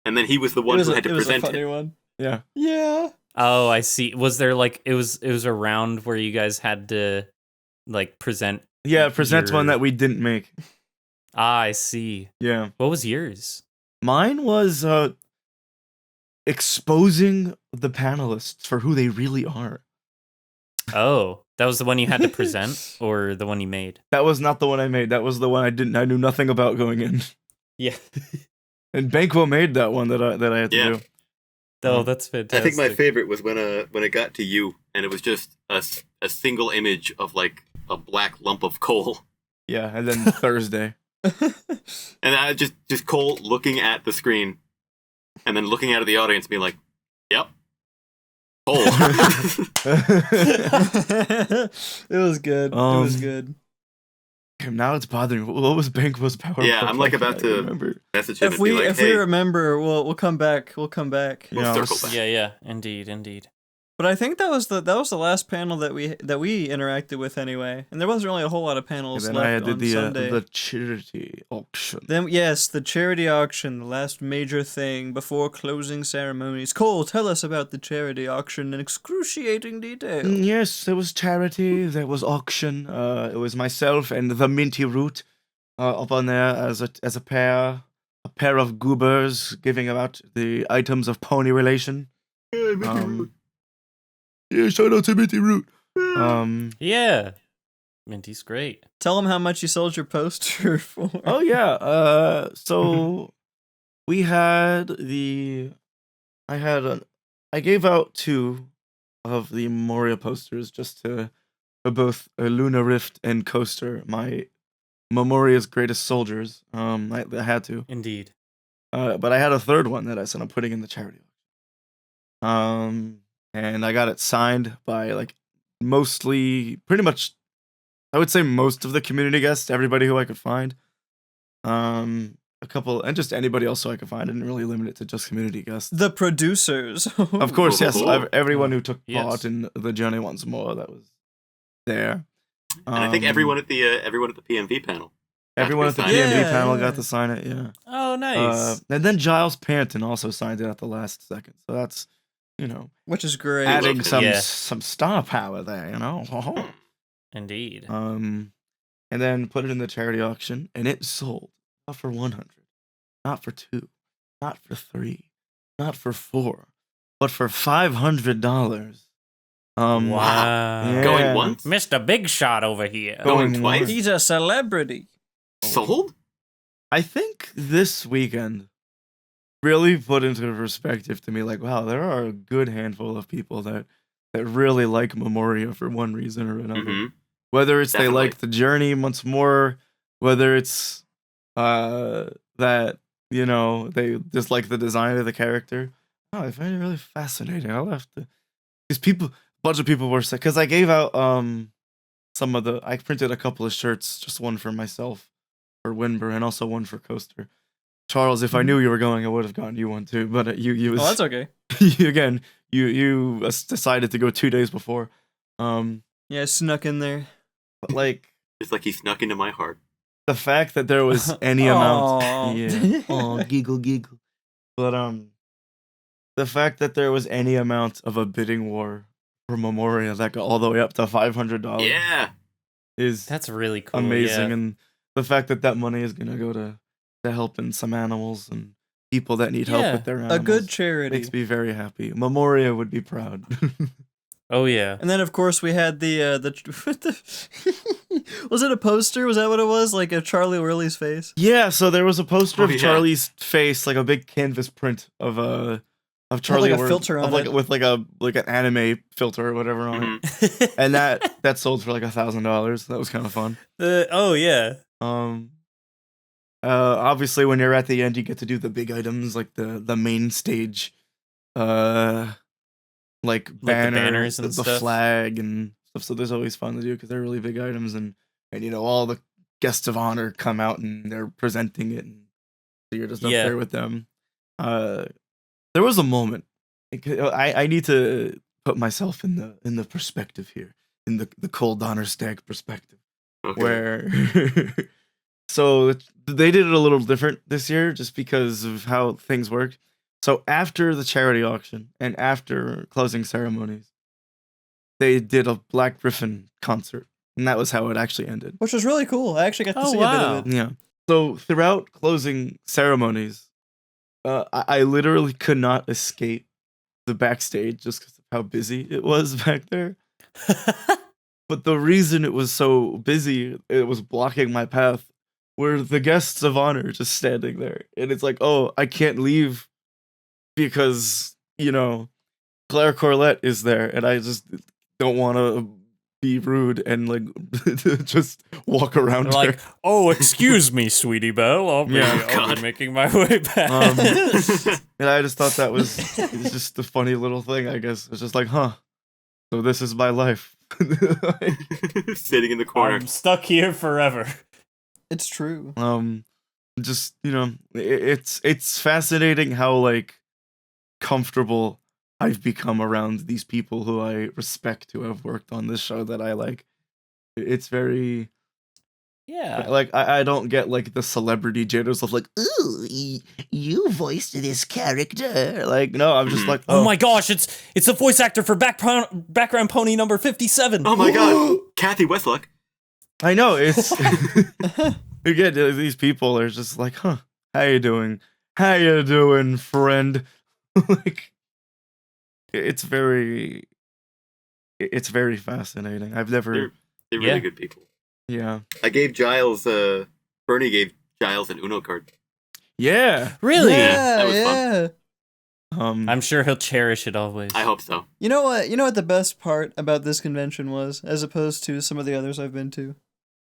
And then he was the It one was who a, had to it was a present funny it. one. Yeah. Yeah. Oh, I see. Was there like it was a round where you guys had to like present? Yeah, present one Your- that we didn't make. I see. Yeah. What was yours? Mine was exposing the panelists for who they really are. Oh, that was the one you had to present, or the one you made? That was not the one I made. That was the one I knew nothing about going in. Yeah. And Banquo made that one that I had to Yeah. do. Oh, that's fantastic. I think my favorite was when it got to you, and it was just a single image of like a black lump of coal, Yeah, and then Thursday. and I just Cole looking at the screen, and then looking out at the audience, being like, "Yep, coal." It was good. It was good. Now it's bothering me. What was Banquo's power? Yeah, I'm, like, about to- remember. Message him If and be we like, if "Hey, we remember, we'll come back. We'll come back. We'll Yeah, circle I was- back." Yeah, indeed. But I think that was the last panel that we interacted with anyway, and there wasn't really a whole lot of And panels then left I did on the Sunday. charity auction. Then yes, the charity auction, the last major thing before closing ceremonies. Cole, tell us about the charity auction in excruciating detail. Yes, there was charity. There was auction. It was myself and the Minty Root up on there as a pair of goobers giving out the items of pony relation. Yeah, shout out to Minty Root. Yeah. Minty's great. Tell them how much you sold your poster for. Oh yeah. So we had I gave out 2 of the Moria posters just for both Luna Rift and Coaster, my Memoria's greatest soldiers. I had to. Indeed. But I had a third one that I said I'm putting in the charity. And I got it signed by like pretty much, I would say most of the community guests, everybody who I could find. A couple, and just anybody else so I could find. I didn't really limit it to just community guests. The producers. Of course, yes. Everyone who took Yes. part in the journey once more that was there. And I think everyone at the PMV panel. Everyone at the sign it. PMV Yeah, panel yeah. got to sign it. Yeah. Oh, nice. And then Giles Panton also signed it at the last second. So that's, Which is great. adding love some it. Yeah. some star power there. Indeed. And then put it in the charity auction, and it sold not for 100, not for 2, not for 3, not for 4, but for $500. Wow. Yeah. Going once? Mr. Big Shot over here. Going Going twice? once. He's a celebrity. Sold? I think this weekend really put into perspective to me, like, wow, there are a good handful of people that really like Memoria for one reason or another. Mm-hmm. Whether it's Definitely. they like the journey once more, whether it's that they just like the design of the character. Oh, I find it really fascinating. I'll have to, because a bunch of people were sick. Because I gave out I printed a couple of shirts, just one for myself for Windber and also one for Coaster. Charles, if I knew you were going, I would have gotten you one too. But you Oh, that's okay. you decided to go 2 days before. Yeah, I snuck in there. But like Just like he snuck into my heart. the fact that there was any Aw. amount, yeah, oh giggle. But the fact that there was any amount of a bidding war for Memoria that got all the way up to $500 Yeah. is That's really cool. amazing, Yeah. and the fact that money is gonna go to helping some animals and people that need help Yeah, with their animals A good charity. makes me very happy. Memoria would be proud. Oh, yeah. And then, of course, we had the was it a poster? Was that what it was? Like a Charlie Whirly's face? Yeah, so there was a poster Oh, of yeah. Charlie's face, like a big canvas print of Charlie a Whirly- filter of on like it. with like an anime filter or whatever on it. Mhm. And that sold for like $1,000. That was kind of fun. Oh, yeah. Obviously when you're at the end you get to do the big items like the main stage like the banner, banners and the stuff. flag and stuff. So there's always fun to do because they're really big items, and all the guests of honor come out and they're presenting it, and so you're just up Yeah. there with them. There was a moment. I need to put myself in the perspective here, in the Cole Donnerstag perspective, Okay. where so they did it a little different this year just because of how things worked. So after the charity auction and after closing ceremonies, they did a Black Griffin concert, and that was how it actually ended. Which was really cool. I actually got to Oh, see a wow. bit of it. Yeah. So throughout closing ceremonies, I literally could not escape the backstage just because of how busy it was back there. But the reason it was so busy, it was blocking my path, were the guests of honor just standing there. And it's like, oh, I can't leave because, Claire Corlett is there, and I just don't want to be rude and like just walk around her. Like, oh, excuse me, sweetie Belle. I'll be God. making my way back. And I just thought that was it's just a funny little thing, I guess. It's just like, huh, so this is my life. Sitting in the corner. I'm stuck here forever. It's true. Just, it's fascinating how like comfortable I've become around these people who I respect, who have worked on this show that I like. It's very Yeah. like I don't get like the celebrity jitters of like, ooh, you voiced this character. Like, no, I'm just like, Oh my gosh, it's the voice actor for background pony number 57. Oh my god. Kathy Westlock. I know, it's again, these people are just like, huh, how you doing? How you doing, friend? Like, it's very fascinating. I've never, They're really Yeah. good people. yeah, I gave Giles, Bernie gave Giles an Uno card. yeah. Really? Yeah, that was yeah. I'm sure he'll cherish it always. I hope so. You know what? You know what the best part about this convention was, as opposed to some of the others I've been to?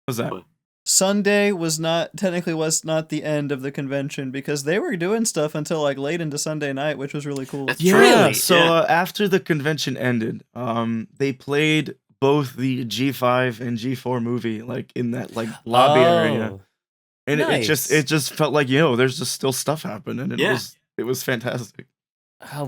What's that? What? Sunday was not the end of the convention because they were doing stuff until like late into Sunday night, which was really cool. That's Yeah. Really? So Yeah. after the convention ended, they played both the G5 and G4 movie like in that like lobby area. And it Nice. just felt like, there's just still stuff happening, and it was fantastic.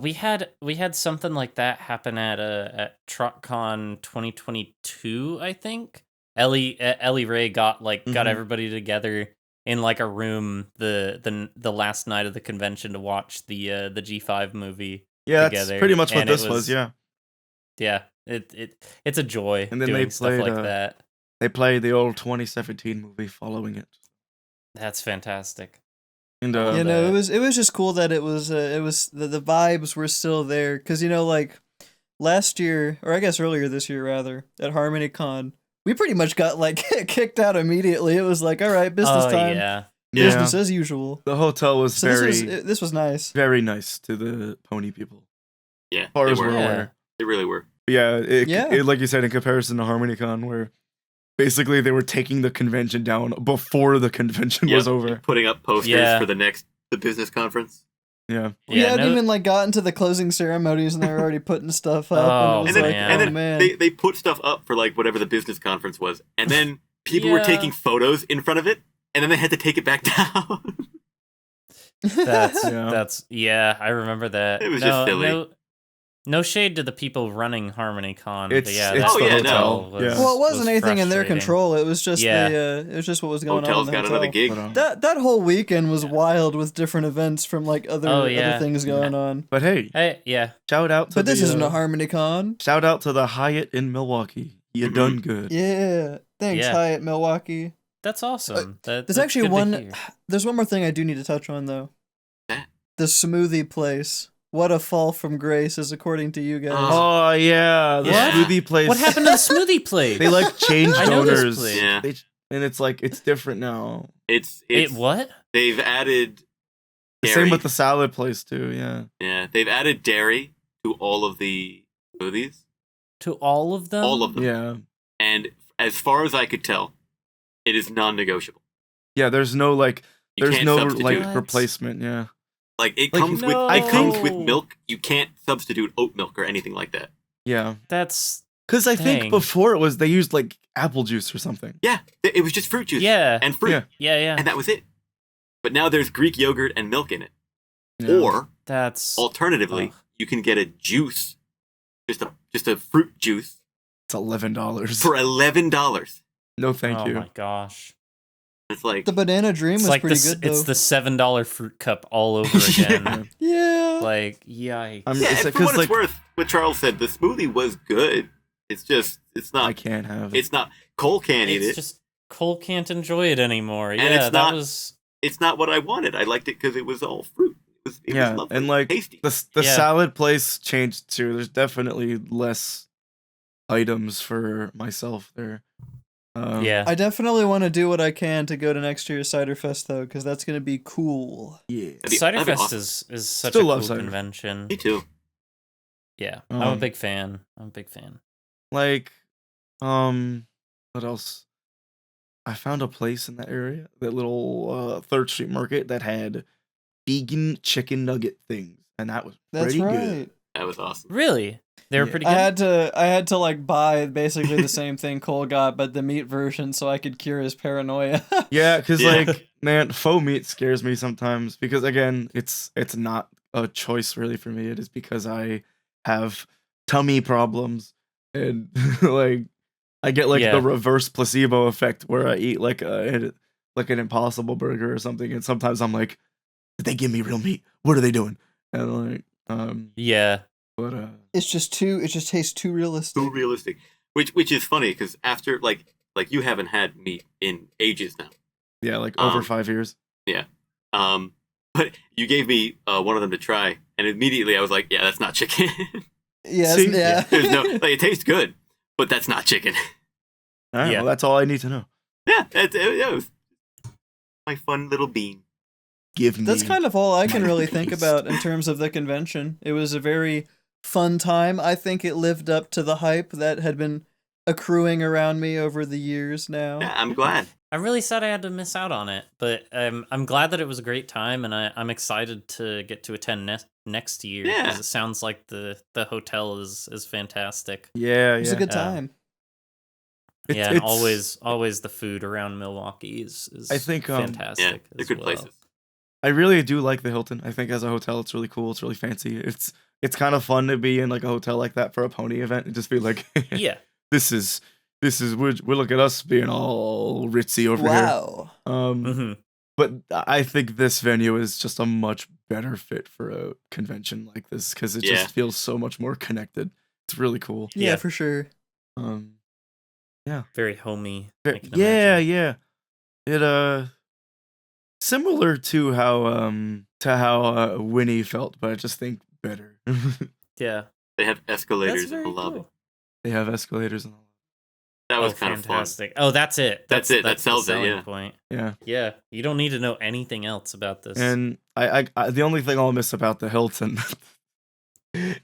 We had something like that happen at TruckCon 2022, I think. Ellie Ray got everybody together in like a room the last night of the convention to watch the G5 movie Yeah, together. that's pretty much what and this was. Yeah. Yeah, it's a joy And then doing they stuff played, like that. They played the old 2017 movie following it. That's fantastic. And You know, it was just cool that it was the vibes were still there, because like last year, or I guess earlier this year rather, at HarmonyCon, we pretty much got like kicked out immediately. It was like, all right, business time. Yeah. Business as usual. the hotel was So this was nice. very nice to the pony people. Yeah, As far they as were. we're aware. They really were. Yeah, Yeah. it, like you said, in comparison to HarmonyCon, where basically they were taking the convention down before the convention was over. Putting up posters for the business conference. Yeah. We hadn't even like gotten to the closing ceremonies, and they were already putting stuff up. And then they put stuff up for like whatever the business conference was, and then people were taking photos in front of it, and then they had to take it back down. That's I remember that. It was just silly. No shade to the people running HarmonyCon. It's but the hotel. hotel. Yeah. Well, it wasn't anything in their frustrating. control. It was just it was just what was going Hotel's on. In the got hotel. another gig. That whole weekend was wild with different events from like other things going on. But hey, shout out to But this isn't a HarmonyCon. Shout out to the Hyatt in Milwaukee. You done good. Yeah, thanks Hyatt Milwaukee. That's awesome. There's actually there's one more thing I do need to touch on though. The smoothie place. What a fall from grace is according to you guys. Oh yeah, the smoothie place. What happened to the smoothie place? They like changed I know this owners. place. Yeah. And it's like it's different now. It's what? They've added The dairy. same with the salad place too. Yeah. Yeah, they've added dairy to all of the smoothies. To all of them? All of them. Yeah. And as far as I could tell, it is non-negotiable. Yeah. There's no like. You There's can't no substitute. like What? replacement. Yeah. Like it Like, comes no. with comes with milk. You can't substitute oat milk or anything like that. Yeah. That's Because I think Dang. before they used like apple juice or something. Yeah, it was just fruit juice. Yeah. and fruit, Yeah. and that was it. But now there's Greek yogurt and milk in it. Yeah. Or that's alternatively, Ugh. you can get a juice, just a fruit juice It's $11 for $11. No, thank oh you. my gosh. It's like The banana dream It's was like pretty this, good though. it's the $7 fruit cup all over again. Yeah. Like, yikes. I'm- yeah. it's And like- for what 'cause, it's worth, what Charles said, the smoothie was good. It's I not. can't have it. It's not. Cole can't eat It's it. just Cole can't enjoy it anymore. And Yeah, it's that not- was It's not what I wanted. I liked it because it was all fruit. It Yeah, was lovely, and, like, tasty. The Yeah. salad place changed too. There's definitely less items for myself there. yeah. I definitely want to do what I can to go to next year's Ciderfest though, because that's gonna be cool. Yeah. That'd be Ciderfest awesome. is such Still a love cool Cider. convention. Me too. Yeah, I'm a Um, big fan. Like, what else? I found a place in that area, that little 3rd Street Market that had vegan chicken nugget things, and that was That's pretty right. good. That was awesome. Really? They were Yeah. pretty I good? had to like buy basically the same thing Cole got, but the meat version, so I could cure his paranoia. Yeah, because Yeah. like, man, faux meat scares me sometimes because again, it's not a choice really for me. It is because I have tummy problems and like I get like Yeah. the reverse placebo effect where I eat like an Impossible Burger or something, and sometimes I'm like, did they give me real meat? What are they doing? And like, Yeah. but It just tastes too realistic. Too realistic. Which is funny because after like you haven't had meat in ages now. yeah, like over 5 years. But you gave me one of them to try, and immediately I was like, yeah, that's not chicken. Yes, See? yeah. There's no like it tastes good, but that's not chicken. All right, Yeah. well, that's all I need to know. Yeah, it was my fun little bean. Give me. That's kind of all I can my really think peace. about in terms of the convention. It was a very fun time. I think it lived up to the hype that had been accruing around me over the years now. Yeah, I'm glad. I'm really sad I had to miss out on it, but I'm glad that it was a great time, and I'm excited to get to attend next year. Yeah. Because it sounds like the hotel is fantastic. Yeah, It was a good Yeah. time. Yeah, and always the food around Milwaukee is I think, fantastic. Yeah, they're as good well. places. I really do like the Hilton. I think as a hotel, it's really cool. It's really fancy. It's kind of fun to be in like a hotel like that for a pony event and just be like, Yeah. this is we're look at us being all ritzy over Wow. here. Mm-hmm. But I think this venue is just a much better fit for a convention like this because it just feels so much more connected. It's really cool. Yeah, for sure. Very homey. Yeah. It similar to how Winnie felt, but I just think better. Yeah. They have escalators That's in the very lobby. cool. They have escalators and all That was kind of fun. fantastic. Oh, that's it. That's it. That the sells it, selling yeah. point. that. Yeah. You don't need to know anything else about this. And I the only thing I'll miss about the Hilton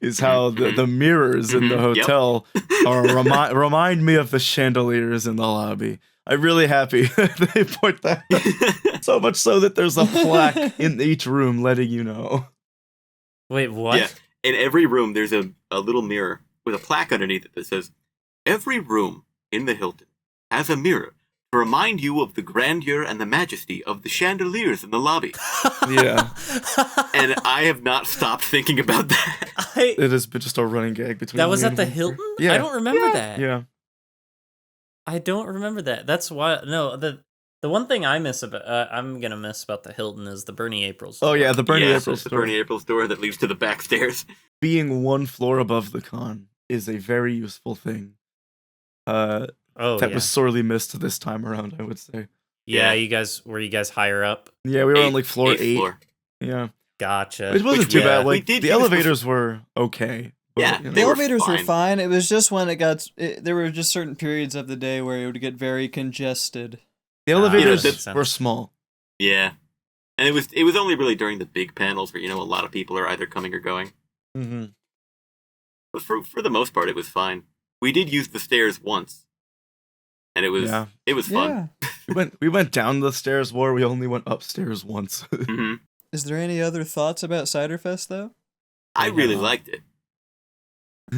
is how the mirrors in the hotel are remind me of the chandeliers in the lobby. I'm really happy they point that out. So much so that there's a plaque in each room letting you know. Wait, what? Yeah. In every room, there's a little mirror with a plaque underneath it that says, "Every room in the Hilton has a mirror to remind you of the grandeur and the majesty of the chandeliers in the lobby." Yeah. And I have not stopped thinking about that. It has been just a running gag between That was me at and the Winter. Hilton? Yeah. I don't remember that. Yeah. I don't remember that. That's why. No, the one thing I miss about I'm gonna miss about the Hilton is the Bernie Aprils. Oh yeah, the Bernie Yes, Aprils the store. Bernie Aprils door that leads to the back stairs. Being one floor above the con is a very useful thing. Oh, That yeah. was sorely missed this time around, I would say. Yeah, Yeah. were you guys higher up? Yeah, we were on like floor Eighth 8. floor. Yeah. Gotcha. It wasn't Which too we- bad. we Like did the use elevators were okay. But, Yeah, you know. The They were elevators were fine. fine. It was just when there were just certain periods of the day where it would get very congested. The elevators makes were small. Yeah. And it was only really during the big panels where, a lot of people are either coming or going. Mm-hmm. But for the most part, it was fine. We did use the stairs once. And it was fun. Yeah. We went down the stairs where we only went upstairs once. Hmm. Is there any other thoughts about Ciderfest though? I really Yeah. liked it.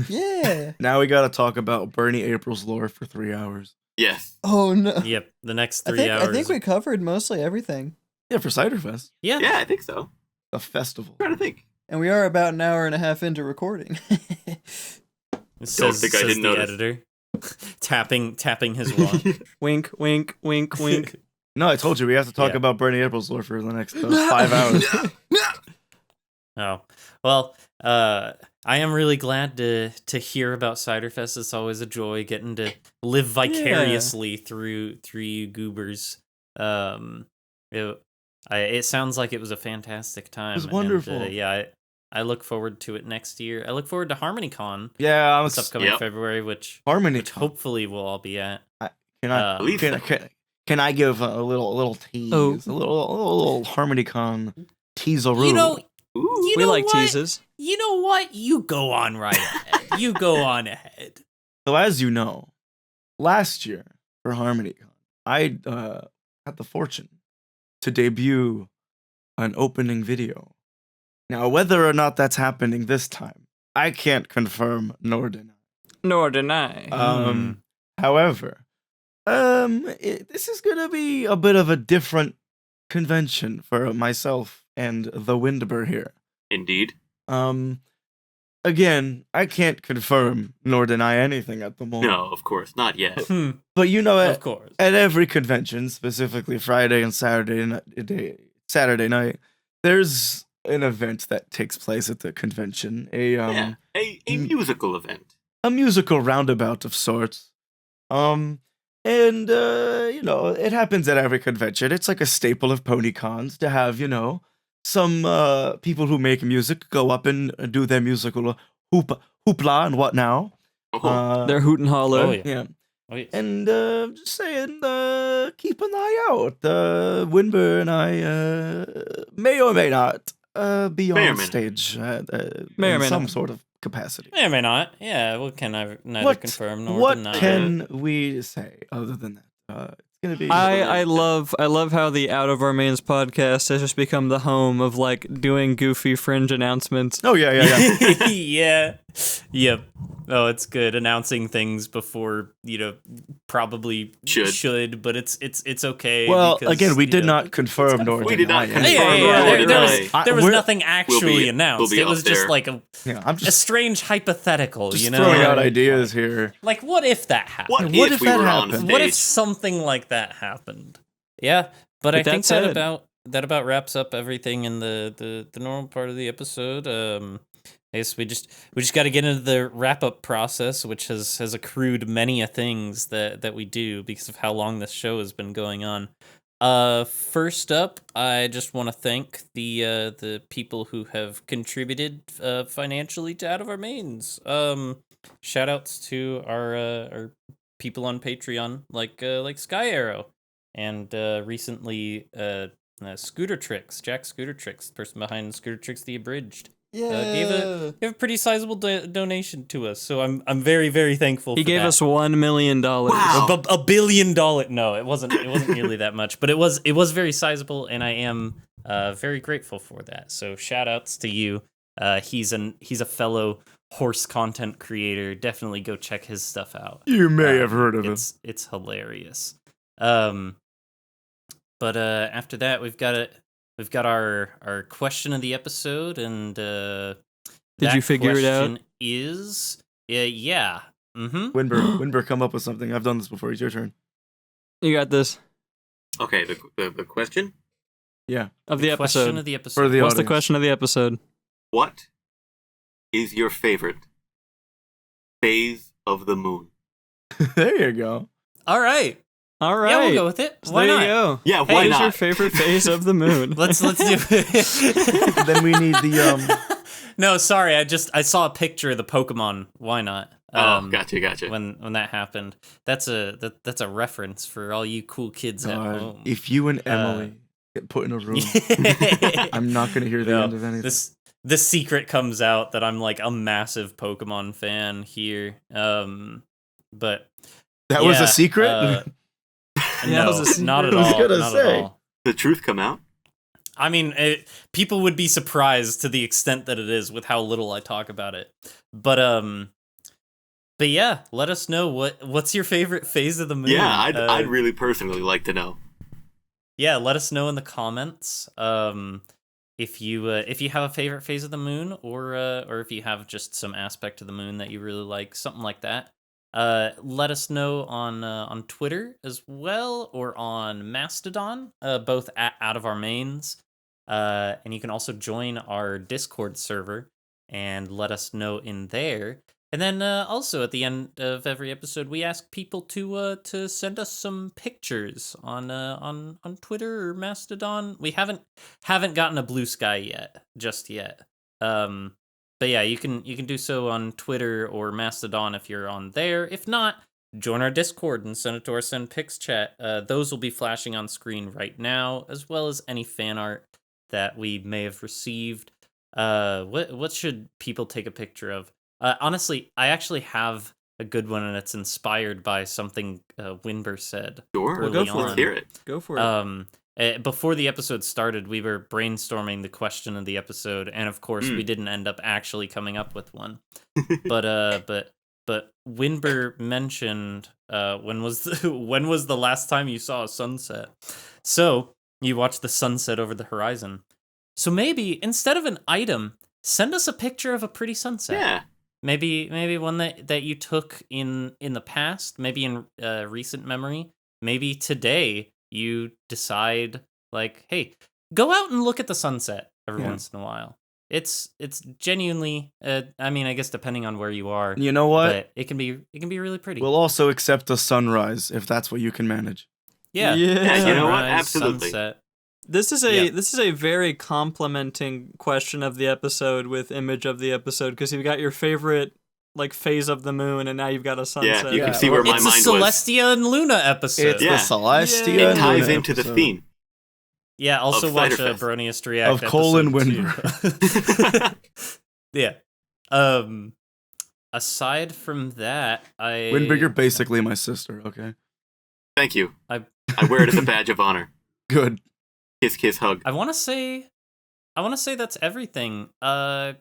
Yeah. Now we gotta talk about Bernie Aprils lore for 3 hours. Yes. Oh no. Yep, the next I 3 think hours. I think we covered mostly everything, Yeah, for Ciderfest. Yeah. Yeah, I think so. A festival. I'm trying to think. and we are about an hour and a half into recording. It says, think I says didn't the notice. editor. tapping his wand. Wink, wink, wink, wink. No, I told you we have to talk Yeah. about Bernie Aprils lore for the next 5 hours. Oh, well, I am really glad to hear about Ciderfest. It's always a joy getting to live vicariously through you goobers. It sounds like it was a fantastic time. was wonderful. And, yeah, I look forward to it next year. I look forward to HarmonyCon Yeah, this upcoming Yep. February, which Harmony. hopefully we'll all be at. Can believe so. can I give a little tease? Oh. A little HarmonyCon teaser. You know, Ooh. We know like what? teases. You know what? You go on right ahead. You go on ahead. So as you know, last year for HarmonyCon, I had the fortune to debut an opening video. Now, whether or not that's happening this time, I can't confirm nor deny. Nor deny. However, this is gonna be a bit of a different convention for myself and the Windber here. Indeed. Again, I can't confirm nor deny anything at the moment. No, of course, not yet. But you know, Of course. at every convention, specifically Friday and Saturday night, there's an event that takes place at the convention. Yeah, a musical event. A musical roundabout of sorts. It happens at every convention. It's like a staple of PonyCons to have, some people who make music go up and do their musical hoopla and what now. Oh, They're hoot and holler. Oh, yeah. Yeah. Oh, yeah. And just saying, keep an eye out. Winber and I may or may not be May or on may not. stage May or in may some not. sort of capacity. May or may not. Yeah, we can neither What- confirm nor What deny. can we say other than that? It's gonna be. I love how the Out of Our Mains podcast has just become the home of like doing goofy fringe announcements. Oh yeah. yeah. Yep. Oh, it's good announcing things before probably should, but it's okay. Well, because, again, we did know, not confirm nor We did not deny confirm. anything. Yeah. There was We're- nothing actually announced. be It was up just there. like I'm a just strange hypothetical. throwing out ideas here. Like, what if that happened? What if if we that were on happened? stage? What if something like that happened? Yeah, but I that think said- that about wraps up everything in the normal part of the episode. I guess we just got to get into the wrap up process, which has accrued many a things that we do because of how long this show has been going on. First up, I just want to thank the people who have contributed financially to Out of Our Mains. Shout outs to our people on Patreon like Sky Arrow and recently Scooter Tricks, Jack Scooter Tricks, the person behind Scooter Tricks the Abridged. Gave a pretty sizable donation to us, so I'm very, very thankful. He for gave that. us $1 million. Wow. $1 billion. No, it wasn't nearly that much, but it was very sizable, and I am very grateful for that. So shout outs to you. He's a fellow horse content creator. Definitely go check his stuff out. You may have heard of him. It's hilarious. But after that, we've got our question of the episode, and Did you figure it out? Is yeah. Mm-hmm. Windber, come up with something. I've done this before. It's your turn. You got this. Okay, the question? Yeah. Of the Question episode. of the episode. For the What's the audience. question of the episode? What is your favorite phase of the moon? There you go. All right. All right. Yeah, we'll go with it. So Why there not? you go. Yeah, What why is not? your favorite phase of the moon? Let's do it. Then we need the No, sorry. I saw a picture of the Pokemon. Why not? Gotcha. When that happened, that's a reference for all you cool kids at home. if you and Emily get put in a room, I'm not gonna hear the end of anything. The secret comes out that I'm like a massive Pokemon fan here. But That was a secret. No, that was a secret. not at I was all. gonna Not say. at all. The truth come out? I mean, people would be surprised to the extent that it is with how little I talk about it. But yeah, let us know what's your favorite phase of the moon. Yeah, I'd really personally like to know. Yeah, let us know in the comments. If you have a favorite phase of the moon, or if you have just some aspect of the moon that you really like, something like that. Let us know on Twitter as well, or on Mastodon, both at Out of Our Mains. And you can also join our Discord server and let us know in there. And then also at the end of every episode, we ask people to send us some pictures on Twitter or Mastodon. We haven't gotten a Blue Sky just yet. But yeah, you can do so on Twitter or Mastodon if you're on there. If not, join our Discord and send it to our Send Pics chat. Those will be flashing on screen right now, as well as any fan art that we may have received. What should people take a picture of? Honestly, I actually have a good one, and it's inspired by something Windber said. Sure, early let's on. hear it. Go for it. Before the episode started, we were brainstorming the question of the episode, and of course, we didn't end up actually coming up with one. But Windber mentioned when was the last time you saw a sunset? So you watched the sunset over the horizon. So maybe instead of an item, send us a picture of a pretty sunset. Yeah. Maybe one that you took in the past, maybe in recent memory, maybe today you decide like, hey, go out and look at the sunset every once in a while. It's genuinely, I mean, I guess depending on where you are, You know what? but it can be really pretty. We'll also accept a sunrise if that's what you can manage. yeah, Yeah, you know what? sunrise, Absolutely. sunset. This is a very complimenting question of the episode with image of the episode, because you've got your favorite like phase of the moon, and now you've got a sunset. Yeah, you Yeah, can see where my It's a mind was. Celestia and Luna episode. It's Yeah. the Celestia. Yeah. It ties Luna into the episode. theme. Yeah, also Of watch Ciderfest. Broniest React Of Colin episode 2. Yeah. Aside from that, Windber, you're basically my sister, okay? Thank you. I I wear it as a badge of honor. Good. Kiss, kiss, hug. I want to say I want to say that's everything. Cole,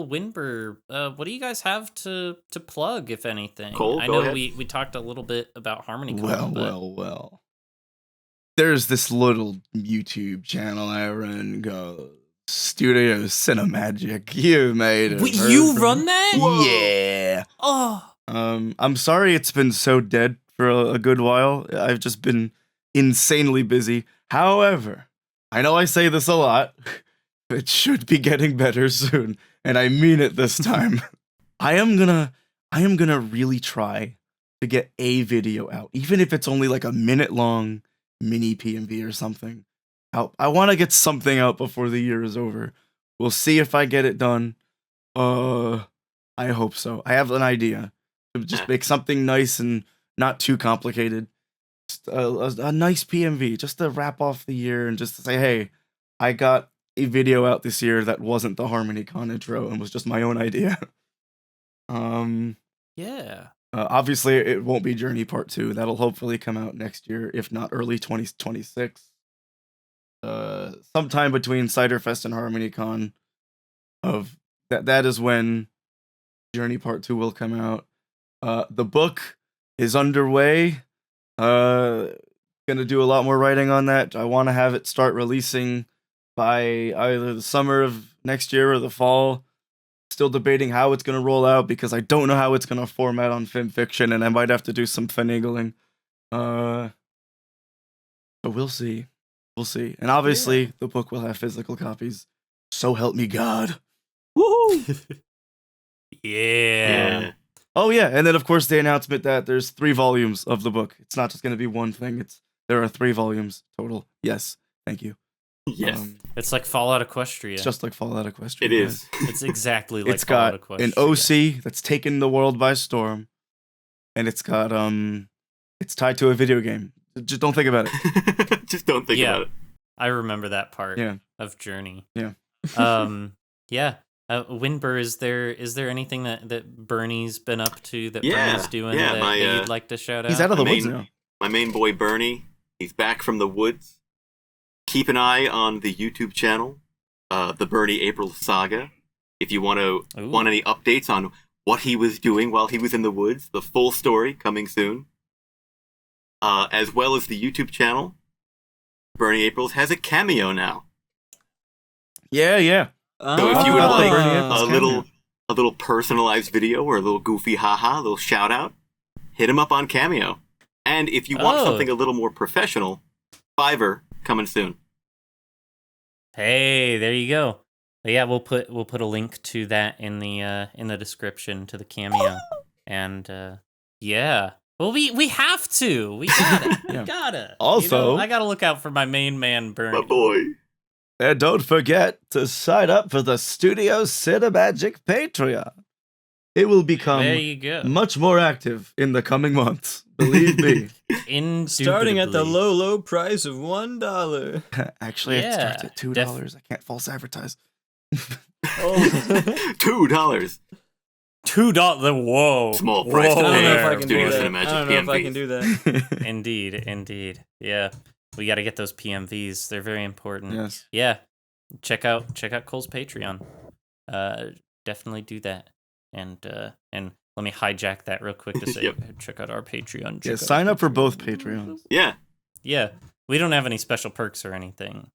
Windber, what do you guys have to plug, if anything? Cole, I go know ahead. we talked a little bit about HarmonyCon. Well. There's this little YouTube channel I run called Studio Cinemagic. You made it. You run that? Yeah. Oh. I'm sorry it's been so dead for a good while. I've just been insanely busy. However, I know I say this a lot. It should be getting better soon, and I mean it this time. I am gonna really try to get a video out, even if it's only like a minute long mini PMV or something. I want to get something out before the year is over. We'll see if I get it done. I hope so. I have an idea to just make something nice and not too complicated. Just a nice PMV, just to wrap off the year and just to say, hey, I got a video out this year that wasn't the HarmonyCon intro and was just my own idea. Yeah. Obviously, it won't be Journey Part 2. That'll hopefully come out next year, if not early 2026. Sometime between Ciderfest and HarmonyCon. That is when Journey Part 2 will come out. The book is underway. Gonna do a lot more writing on that. I want to have it start releasing by either the summer of next year or the fall. Still debating how it's going to roll out because I don't know how it's going to format on FimFiction, and I might have to do some finagling. But we'll see. We'll see. And obviously, the book will have physical copies. So help me God. Woohoo! Yeah. Oh yeah, and then of course the announcement that there's 3 volumes of the book. It's not just going to be one thing. There are 3 volumes total. Yes, thank you. Yes. It's like Fallout Equestria. It's just like Fallout Equestria. It is. It's exactly like It's Fallout got Equestria. an OC that's taken the world by storm, and it's got it's tied to a video game. Just don't think about it. Just don't think about it. I remember that part Yeah. of Journey. Yeah. Yeah. Windber, is there anything that Bernie's been up to that Yeah, Bernie's doing yeah, that you'd like to shout out? He's out of the My woods main- now. My main boy Bernie, he's back from the woods. Keep an eye on the YouTube channel, the Bernie Aprils Saga. If you want any updates on what he was doing while he was in the woods, the full story coming soon. As well as the YouTube channel, Bernie Aprils has a cameo now. Yeah. So if you would like Bernie Aprils a little personalized video or a little goofy haha, a little shout out, hit him up on Cameo. And if you want something a little more professional, Fiverr coming soon. Hey, there you go. But yeah, we'll put a link to that in the description to the cameo. And yeah. Well, we have to. We gotta. Yeah. We gotta. Also, I gotta look out for my main man, Bernie. My boy. and don't forget to sign up for the Studio Cinemagic Patreon. It will become There you go. much more active in the coming months. Believe me. Starting at the Indubitably. low Actually, price of $1. it starts at $2. def- I can't false advertise. Oh. $2. $2. Whoa. Small price to I don't know if pay. I can do Studio that. I Cinemagic don't know if I can PMVs. do that. Indeed. Yeah. We got to get those PMVs. They're very important. Yes. Yeah. Check out Cole's Patreon. Definitely do that. And let me hijack that real quick to say, Yep. check out our Patreon. Yeah, sign up for both Patreons. Yeah. Yeah. We don't have any special perks or anything.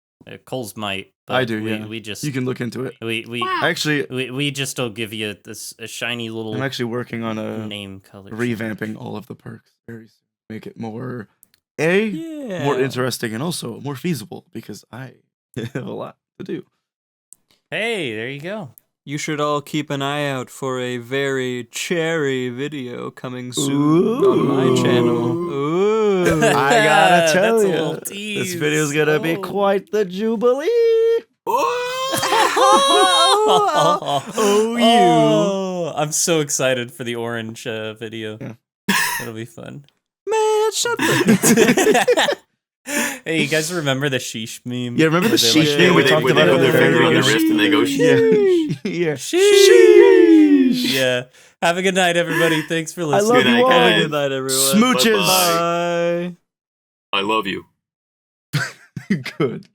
Cole's might. But I do, we, yeah. We just You can look into it. we Actually, we just don't give you a shiny little I'm actually working on a name color. revamping all of the perks very soon. Make it more more interesting and also more feasible because I have a lot to do. Hey, there you go. You should all keep an eye out for a very cherry video coming soon on my channel. Ooh. I gotta tell That's a you, little this tease. video's gonna be Oh. quite the jubilee. Oh, I'm so excited for the orange video. Yeah. It'll be fun. Man, shut the... Hey, you guys remember the sheesh meme? Yeah, remember the Where they, sheesh like, meme we where they- talked where they about put their earlier? finger on their wrist and they go, Yeah. Sheesh. Yeah. Have a good night, everybody. Thanks for I listening. love Good you night, all. guys. Good night, everyone. Smooches. Bye. I love you. Good.